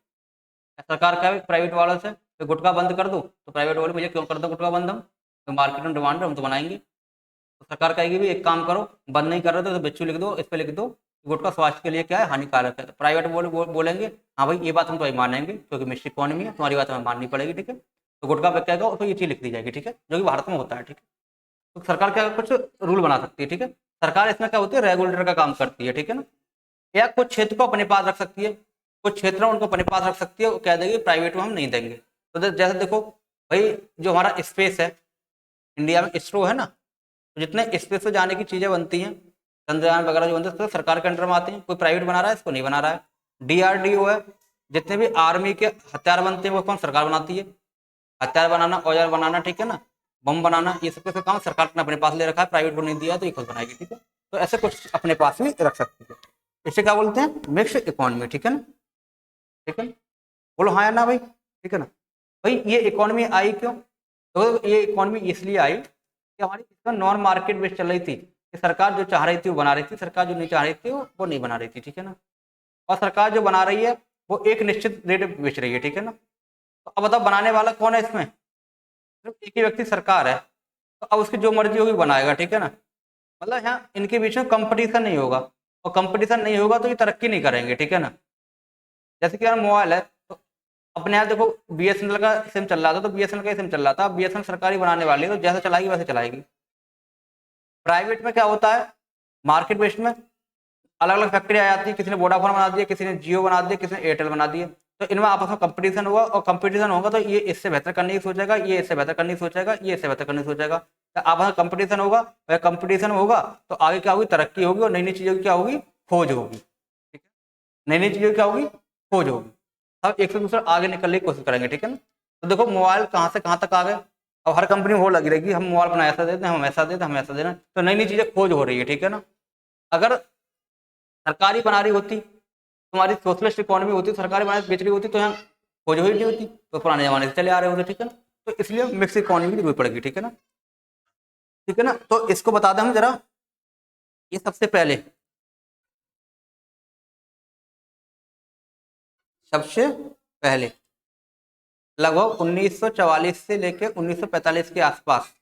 सरकार क्या है प्राइवेट वालों से कि गुटखा बंद कर दो, तो प्राइवेट वाले भैया क्यों कर दो गुटखा बंद, हम तो मार्केट में डिमांड है हम तो बनाएंगे। तो सरकार कहेगी भी एक काम करो, बंद नहीं कर रहे तो बिच्छू लिख दो, इस पे लिख दो कि गुटखा स्वास्थ्य के लिए क्या है? हानिकारक है। तो प्राइवेट बोलेंगे हाँ भाई ये बात हम तुम्हारी मानेंगे क्योंकि मिक्स इकोनॉमी है, तुम्हारी बात हमें माननी पड़ेगी। ठीक है? तो गुटखा पे क्या होगा, तो ये चीज लिख दी जाएगी। ठीक है? जो कि भारत में होता है। ठीक है? तो सरकार क्या कुछ रूल बना सकती है। ठीक है? सरकार इसमें क्या होती है? रेगुलेटर का काम करती है। ठीक है ना? या कुछ क्षेत्र को अपने पास रख सकती है, कुछ क्षेत्र उनको अपने पास रख सकती है, वो कह देगी प्राइवेट में हम नहीं देंगे। तो जैसे देखो भाई जो हमारा स्पेस है, इंडिया में इसरो है ना, तो जितने स्पेस से जाने की चीजें बनती हैं, चंद्रयान वगैरह जो बनते हैं तो सरकार के अंडर में आते हैं, कोई प्राइवेट बना रहा है? इसको नहीं बना रहा है। डीआरडीओ है, जितने भी आर्मी के हथियार बनते हैं वो कौन? सरकार बनाती है। हथियार बनाना, औजार बनाना, ठीक है ना, बम बनाना, ये सब का काम सरकार ने अपने पास ले रखा है, प्राइवेट को नहीं दिया तो ये खुद बनाएगी। ठीक है? तो ऐसे कुछ अपने पास भी रख सकती है। इसे क्या बोलते हैं? Mix economy. ठीक है ना? ठीक है? बोलो हाँ या ना भाई। ठीक है ना? भाई ये इकोनॉमी आई क्यों? तो ये इकोनॉमी इसलिए आई कि हमारी इसका नॉन मार्केट बेस्ड चल रही थी, कि सरकार जो चाह रही थी वो बना रही थी, सरकार जो नहीं चाह रही थी वो नहीं बना रही थी। ठीक है ना? और सरकार जो बना रही है वो एक निश्चित रेट पे बेच रही है। ठीक है ना? तो अब बताओ बनाने वाला कौन है इसमें? सिर्फ एक ही व्यक्ति सरकार है, तो अब उसकी जो मर्जी होगी बनाएगा। ठीक है ना? मतलब यहाँ इनके बीच में कंपटीशन नहीं होगा, और कंपटीशन नहीं होगा तो ये तरक्की नहीं करेंगे। ठीक है ना? जैसे कि यार मोबाइल है, तो अपने यहाँ देखो बीएसएनएल का सिम चल रहा था, तो बीएसएनएल का सिम चल रहा था, बीएसएनएल सरकारी बनाने वाली है तो जैसे चलाएगी वैसे चलाएगी। प्राइवेट में क्या होता है? मार्केट बेस्ड में अलग अलग फैक्ट्री आ जाती है, किसी ने वोडाफोन बना दिया, किसी ने जियो बना दिया, किसी ने एयरटेल बना दिया, तो इनमें आपस में कंपटीशन हुआ, और कंपटीशन होगा तो ये इससे बेहतर करने की सोचेगा, ये इससे बेहतर करने की सोचेगा, ये इससे बेहतर करने की सोचेगा, तो आपस में कंपटीशन होगा, वह कंपटीशन होगा तो आगे क्या होगी? तरक्की होगी, और नई नई चीजों की क्या होगी? खोज होगी। ठीक है? नई नई चीजों की क्या होगी? खोज होगी। सब एक से दूसरे आगे निकलने की कोशिश करेंगे। ठीक है ना? तो देखो मोबाइल कहाँ से कहाँ तक आ गए, अब हर कंपनी हो लगी रहेगी हम मोबाइल अपना ऐसा देते हैं, हम ऐसा देते हैं, हम ऐसा देना, तो नई नई चीजें खोज हो रही है। ठीक है ना? अगर सरकारी बना रही होती, तुम्हारी सोशलिस्ट इकोनॉमी होती, सरकारी बना बेच रही होती, तो यहाँ खोज हुई नहीं होती, तो पुराने जमाने से चले आ रहे होते। ठीक है ना? तो इसलिए मिक्स इकोनॉमी की जरूरत पड़ेगी। ठीक है ना? ठीक है ना? तो इसको बता दें हम जरा, ये सबसे पहले लगभग 1944 से लेकर 1945 के आसपास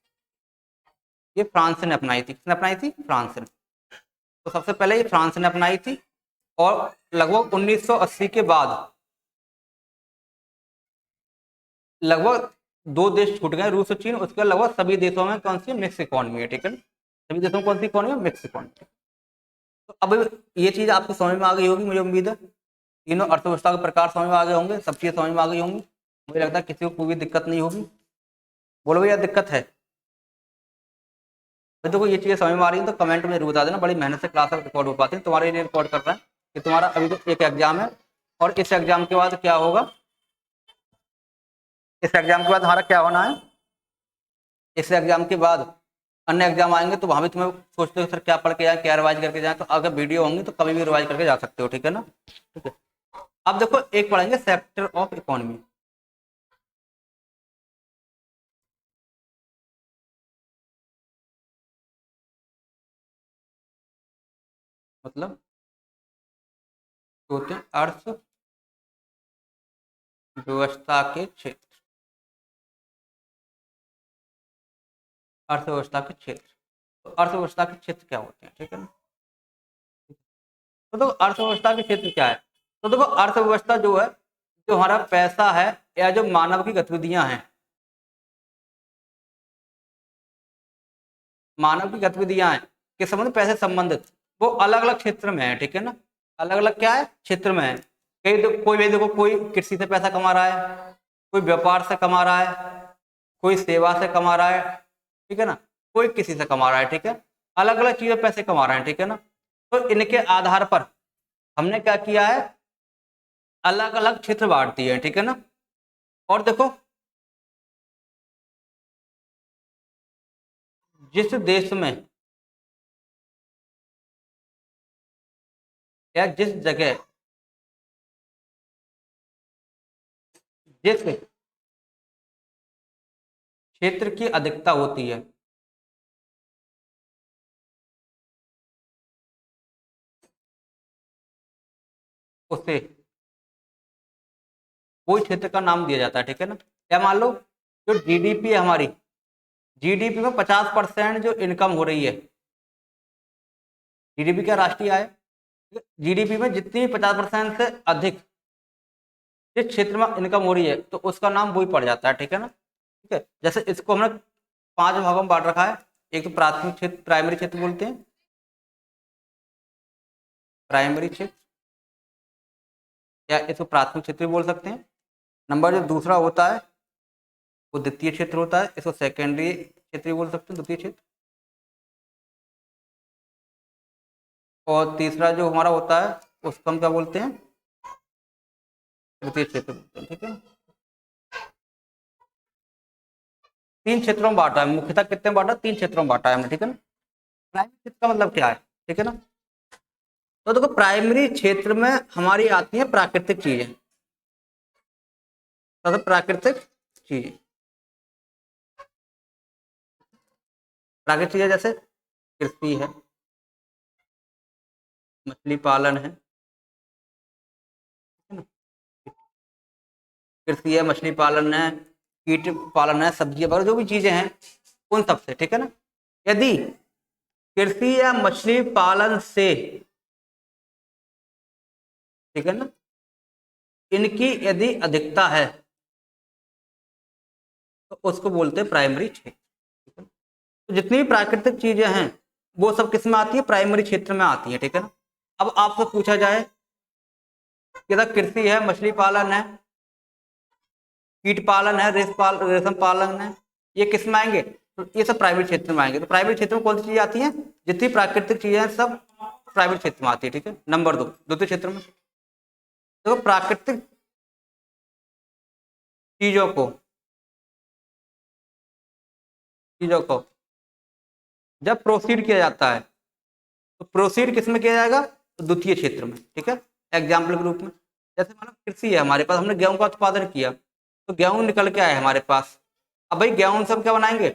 ये फ्रांस ने अपनाई थी। किसने अपनाई थी? फ्रांस ने। तो सबसे पहले ये फ्रांस ने अपनाई थी, और लगभग 1980 के बाद लगभग दो देश छूट गए, रूस और चीन, उसके बाद लगभग सभी देशों में कौन सी? मिक्स इकोनॉमी है। ठीक है? सभी देशों में कौन सी इकोनॉमी है? Mix economy. तो अब ये चीज आपको समझ में आ गई होगी, मुझे उम्मीद है तीनों अर्थव्यवस्था के प्रकार समझ में आ गए होंगे, सब चीजें समझ में आ गई होंगी, मुझे लगता है किसी को कोई भी दिक्कत नहीं होगी। बोलो भैया दिक्कत है? तो देखो ये चीज़ें समझ में आ रही है तो कमेंट में जरूर बता देना। बड़ी मेहनत से क्लास रिकॉर्ड हो पाती है, तुम्हारे लिए रिकॉर्ड कर रहे हैं कि तुम्हारा अभी तो एक एग्जाम है, और इस एग्जाम के बाद क्या होगा, इस एग्जाम के बाद हमारा क्या होना है, इस एग्जाम के बाद अन्य एग्जाम आएंगे तो वहां भी तुम्हें सोचते हो सर क्या पढ़ के जाए, क्या रिवाइज करके जाए, तो अगर वीडियो होंगी तो कभी भी रिवाइज करके जा सकते हो, ठीक है ना। ठीक है, अब देखो एक पढ़ेंगे सेक्टर ऑफ इकोनॉमी। मतलब होते हैं अर्थव्यवस्था के क्षेत्र, अर्थव्यवस्था के क्षेत्र। तो अर्थव्यवस्था के क्षेत्र क्या होते हैं, ठीक है ना। तो देखो अर्थव्यवस्था के क्षेत्र क्या है, तो देखो अर्थव्यवस्था जो है, जो हमारा पैसा है या जो मानव की गतिविधियां हैं, मानव की गतिविधियां हैं के संबंध पैसे संबंधित, वो अलग अलग क्षेत्र में है, ठीक है ना। अलग अलग क्या है, क्षेत्र में है। कई कोई भी देखो, कोई कृषि से पैसा कमा रहा है, कोई व्यापार से कमा रहा है, कोई सेवा से कमा रहा है, ठीक है ना, कोई किसी से कमा रहा है, ठीक है। अलग अलग चीजों पैसे कमा रहे हैं, ठीक है ना। तो इनके आधार पर हमने क्या किया है, अलग अलग क्षेत्र बांट दिए हैं, ठीक है ना। और देखो जिस देश में या जिस जगह जिस क्षेत्र की अधिकता होती है, उसे कोई क्षेत्र का नाम दिया जाता है, ठीक है ना। या मान लो जो जीडीपी है हमारी, जीडीपी में 50% जो इनकम हो रही है, जीडीपी क्या राष्ट्रीय आय, जीडीपी में जितनी 50% से अधिक जिस क्षेत्र में इनकम हो रही है तो उसका नाम वही पड़ जाता है, ठीक है ना। ठीक है, जैसे इसको हमने 5 भागों में बांट रखा है। एक तो प्राथमिक क्षेत्र, प्राइमरी क्षेत्र बोलते हैं, प्राइमरी क्षेत्र, या इसको प्राथमिक क्षेत्र भी बोल सकते हैं। नंबर जो दूसरा होता है वो द्वितीय क्षेत्र होता है, इसको सेकेंडरी क्षेत्र भी बोल सकते हैं, द्वितीय क्षेत्र। और तीसरा जो हमारा होता है उसको हम क्या बोलते हैं, तृतीय क्षेत्र बोलते हैं, ठीक है। 3 क्षेत्रों में बांटा है मुख्यतः, कितने बांटा, 3 क्षेत्रों में बांटा है हमने, ठीक है ना। प्राइमरी क्षेत्र का मतलब क्या है, ठीक है ना। तो देखो प्राइमरी क्षेत्र में हमारी आती है प्राकृतिक चीजें, तो प्राकृतिक चीजें, प्राकृतिक चीजें जैसे कृषि है, मछली पालन है ना? कृषि है, मछली पालन है, कीट पालन है, सब्जियां वगैरह जो भी चीजें हैं उन सब से, ठीक है ना। यदि कृषि या मछली पालन से, ठीक है ना, इनकी यदि अधिकता है तो उसको बोलते हैं प्राइमरी क्षेत्र, ठीक है ना? तो जितनी भी प्राकृतिक चीजें हैं वो सब किस में आती है, प्राइमरी क्षेत्र में आती है, ठीक है ना। अब आपसे पूछा जाए कि कृषि है, मछली पालन है, कीट पालन है, रेशम पालन है, ये किस में आएंगे, तो ये सब प्राइवेट क्षेत्र में आएंगे। तो प्राइवेट क्षेत्र में कौन सी चीजें आती हैं, जितनी प्राकृतिक चीजें हैं सब प्राइवेट क्षेत्र में आती है, ठीक है। नंबर 2 द्वितीय क्षेत्र में, तो प्राकृतिक चीजों को चीजों को जब प्रोसीड किया जाता है तो प्रोसीड किस में किया जाएगा, तो द्वितीय क्षेत्र में, ठीक है। एग्जाम्पल के रूप में जैसे मतलब कृषि है हमारे पास, हमने गेहूं का उत्पादन किया तो गेहूं निकल के आए हमारे पास। अब भाई गेहूं से हम क्या बनाएंगे,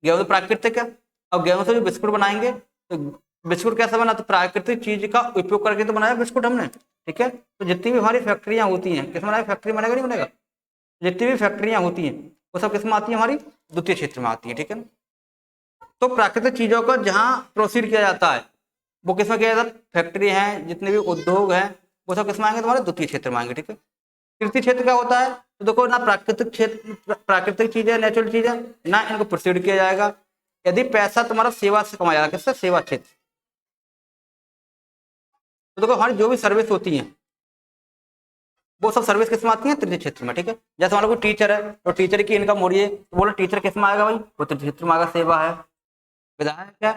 गेहूं तो प्राकृतिक है, अब गेहूं से जो बिस्कुट बनाएंगे तो बिस्कुट कैसा बना, तो प्राकृतिक चीज का उपयोग करके तो बनाया बिस्कुट हमने, ठीक है। तो जितनी भी हमारी फैक्ट्रियां होती हैं, किस बनाएगा, फैक्ट्री बनेगा नहीं बनेगा, जितनी भी फैक्ट्रियां होती हैं वो सब किस में आती है, हमारी द्वितीय क्षेत्र में आती है, ठीक है। तो प्राकृतिक चीजों को जहां प्रोसीड किया जाता है वो किस में किया जाता है, फैक्ट्री है, जितने भी उद्योग हैं वो सब किस में आएंगे, तुम्हारे द्वितीय क्षेत्र में आएंगे, ठीक है। तृतीय क्षेत्र क्या होता है, तो देखो ना प्राकृतिक क्षेत्र, प्राकृतिक चीजें, नेचुरल चीजें, ना इनको प्रोसीड किया जाएगा। यदि पैसा तुम्हारा सेवा से कमाया जाएगा, किससे, सेवा क्षेत्र। तो देखो हमारी जो भी सर्विस होती है वो सब सर्विस किस में आती है, तृतीय क्षेत्र में, ठीक है। जैसे मान लो कोई टीचर है तो टीचर की इनकम हो रही है तो बोलो टीचर किस में आएगा भाई, वो तृतीय क्षेत्र में आएगा, सेवा है। विधायक है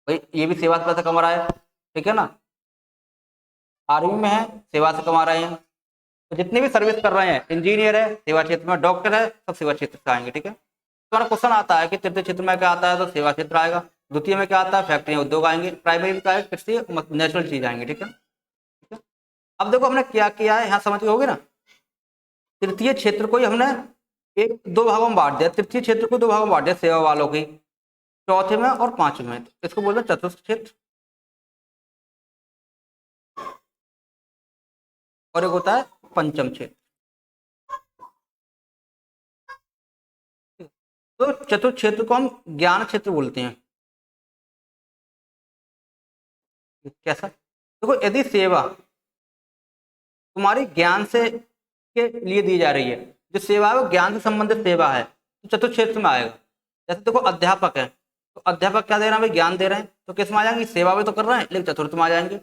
भाई, ये भी सेवा से पैसा कमा रहा है, ठीक है ना। आर्मी में है, सेवा से कमा रहे हैं। तो जितने भी सर्विस कर रहे हैं, इंजीनियर है सेवा क्षेत्र में, डॉक्टर है सब सेवा क्षेत्र से आएंगे, ठीक है। तुम्हारा क्वेश्चन आता है कि तृतीय क्षेत्र में क्या आता है, तो सेवा क्षेत्र आएगा। द्वितीय में क्या आता है, फैक्ट्री उद्योग आएंगे। प्राइमरी में क्या है, कृषि नेचुरल चीज आएंगे, ठीक है। ठीक है? अब देखो हमने क्या किया है, यहाँ समझ गए होगे ना। तृतीय क्षेत्र को ही हमने एक दो भागों में बांट दिया, तृतीय क्षेत्र को दो भागों में बांट दिया सेवा वालों की, चौथे में और पांचवें में। तो इसको बोलते हैं चतुर्थ क्षेत्र, और एक होता है पंचम क्षेत्र। तो चतुर्थ क्षेत्र को हम ज्ञान क्षेत्र बोलते हैं। कैसा, देखो यदि सेवा तुम्हारी ज्ञान से के लिए दी जा रही है, जो सेवा है वो ज्ञान से संबंधित सेवा है, तो चतुर्थ क्षेत्र में आएगा। जैसे देखो अध्यापक है, तो अध्यापक क्या दे रहे हैं भाई, ज्ञान दे रहे हैं, तो किस में आ जाएंगे, सेवा भी तो कर रहे हैं लेकिन चतुर्थ में आ जाएंगे।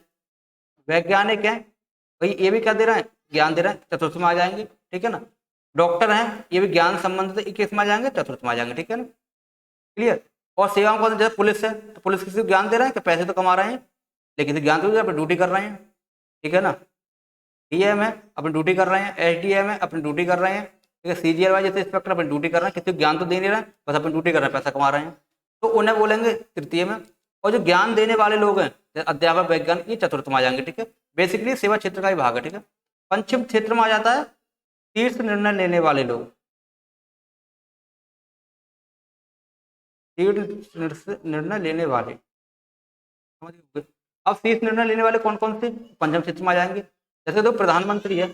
वैज्ञानिक है भाई, ये भी क्या दे रहे हैं, ज्ञान दे रहे हैं, चतुर्थ में आ जाएंगे, ठीक है ना। डॉक्टर हैं, ये भी ज्ञान संबंधित है, ये किस में आ जाएंगे, चतुर्थ में आ जाएंगे, ठीक है ना। क्लियर। और सेवा में जैसे पुलिस है, तो पुलिस किसी को ज्ञान दे रहे हैं कि पैसे तो कमा रहे हैं, लेकिन ज्ञान तो अपनी ड्यूटी कर रहे हैं, ठीक है ना। डीएम है, अपनी ड्यूटी कर रहे हैं। एसडीएम है, अपनी ड्यूटी कर रहे हैं, ठीक है। सीजीआर वाले जैसे इंस्पेक्टर अपनी ड्यूटी कर रहे हैं, किसी को ज्ञान तो दे नहीं रहे हैं, बस अपनी ड्यूटी कर रहे हैं, पैसा कमा रहे हैं, तो उन्हें बोलेंगे तृतीय में। और जो ज्ञान देने वाले लोग हैं, जैसे अध्यापक वैज्ञानिक, ये चतुर्थ में आ जाएंगे, ठीक है। बेसिकली सेवा क्षेत्र का ही भाग है, ठीक है। पंचम क्षेत्र में आ जाता है शीर्ष निर्णय लेने वाले लोग, शीर्ष निर्णय लेने वाले, समझ गए? अब शीर्ष निर्णय लेने वाले कौन कौन से, पंचम क्षेत्र में आ जाएंगे। जैसे दो प्रधानमंत्री है,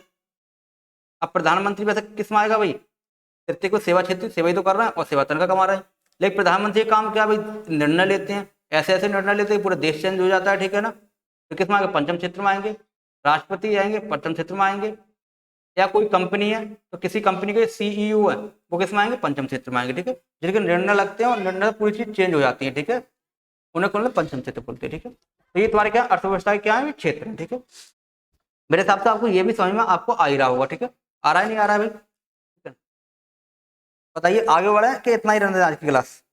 अब प्रधानमंत्री वैसे किस में आएगा भाई, तृतीय को सेवा क्षेत्र, सेवा ही तो कर रहा है और सेवा तनखा कमा रहा है। लेकिन प्रधानमंत्री का काम क्या भाई, निर्णय लेते हैं, ऐसे ऐसे निर्णय लेते हैं पूरा देश चेंज हो जाता है, ठीक है ना। तो किस में आएंगे, पंचम क्षेत्र में आएंगे। राष्ट्रपति आएंगे, पंचम क्षेत्र में आएंगे। या कोई कंपनी है, तो किसी कंपनी के सीईओ है, वो किस में आएंगे, पंचम क्षेत्र में आएंगे, ठीक है। जिनके निर्णय लगते हैं और निर्णय पूरी चीज चेंज हो जाती है, ठीक है, उन्हें कौन पंचम क्षेत्र बोलते हैं, ठीक है। तो ये तुम्हारे क्या अर्थव्यवस्था के क्या है, क्षेत्र है, ठीक है। मेरे हिसाब से आपको ये भी समझ में आपको आ ही रहा होगा, ठीक है। आ रहा है नहीं आ रहा है भाई, ठीक है। बताइए आगे बढ़े कि इतना ही रहने दें आज की क्लास,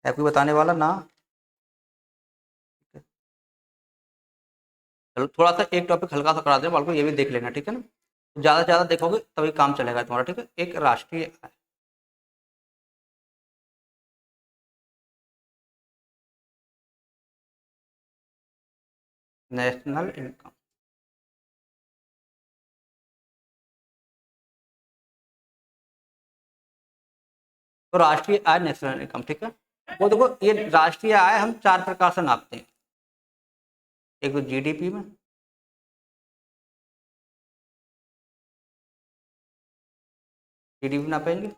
है कोई बताने वाला ना। चलो थोड़ा सा एक टॉपिक हल्का सा करा दें बाल को, ये भी देख लेना, ठीक है ना। ज्यादा से ज्यादा देखोगे तभी काम चलेगा तुम्हारा, ठीक है। एक राष्ट्रीय आय, नेशनल इनकम, तो राष्ट्रीय आय नेशनल इनकम, ठीक है। वो देखो ये राष्ट्रीय आय हम चार प्रकार से नापते हैं। एक तो जीडीपी में, जीडीपी नापेंगे।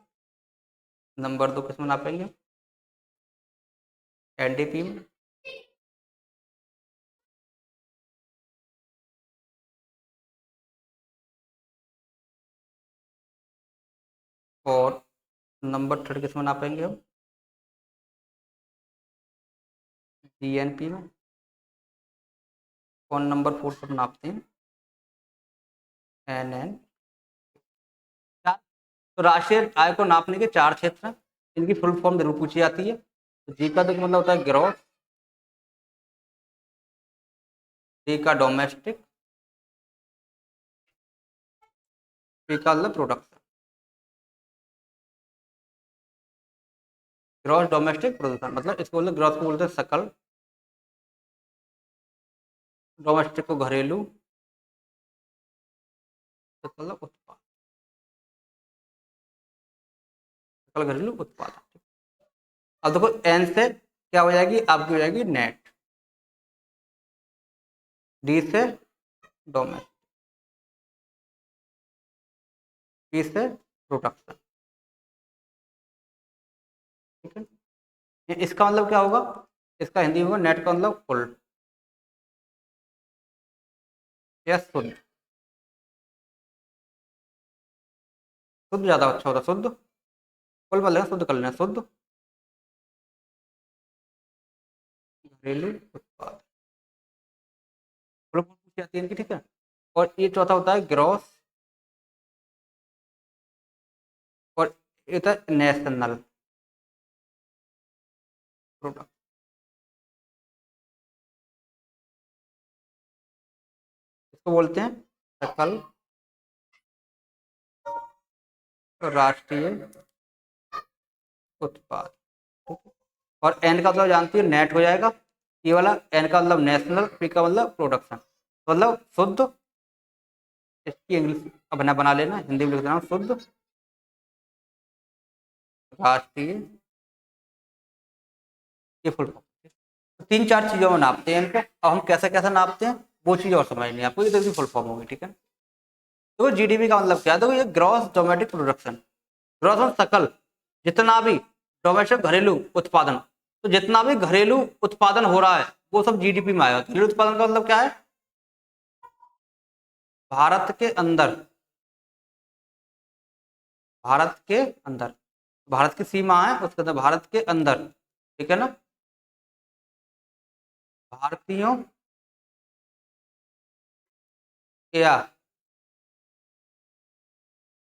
नंबर दो किस में नापेंगे, एनडीपी में। और नंबर थर्ड किस में नापेंगे हम, जीएनपी में। और नंबर फोर पर नापते हैं एनएन। तो राष्ट्रीय आय को नापने के चार क्षेत्र हैं, इनकी फुल फॉर्म जरूर पूछी जाती है। तो जी का तो मतलब होता है ग्रोथ, डी का डोमेस्टिक, पी का मतलब प्रोडक्शन। ग्रॉस डोमेस्टिक प्रोडक्शन मतलब इसको बोलते, ग्रॉस को बोलते हैं सकल, डोमेस्टिक को घरेलू, सकल उत्पाद, सकल घरेलू उत्पाद। अब देखो एन से क्या हो जाएगी, आपकी हो जाएगी नेट, डी से डोमेस्टिक, पी से प्रोडक्शन, ठीक है। इसका मतलब क्या होगा, इसका हिंदी होगा नेट का मतलब कुल या शुद्ध, शुद्ध ज्यादा अच्छा होता, शुद्ध कुल मतलब शुद्ध कर लेना, शुद्ध घरेलू उत्पाद, पूछी जाती है इनकी, ठीक है। और ये चौथा होता है ग्रॉस, और ये होता है नेशनल, प्रोडक्ट। इसको बोलते हैं सकल राष्ट्रीय उत्पाद। और एन का मतलब जानती है नेट हो जाएगा, ये वाला एन का मतलब नेशनल, पी का मतलब प्रोडक्शन, मतलब शुद्ध। इसकी इंग्लिश अपना बना लेना, हिंदी में लिख देना शुद्ध राष्ट्रीय, ये फुल फॉर्म। तो 3-4 चीजों में नापते हैं इनको। अब हम कैसे कैसे नापते हैं वो चीज और समझनी है आपको, ये तो फुल फॉर्म होगी, ठीक है। तो जीडीपी का मतलब क्या है, तो ये ग्रॉस डोमेस्टिक प्रोडक्शन, ग्रॉस मतलब सकल, जितना भी डोमेस्टिक घरेलू उत्पादन, तो जितना भी घरेलू उत्पादन हो रहा है वो सब जीडीपी में आएगा। घरेलू उत्पादन का मतलब क्या है, भारत के अंदर, भारत के अंदर, भारत की सीमा है उसके अंदर, भारत के अंदर, ठीक है ना, भारतीयों या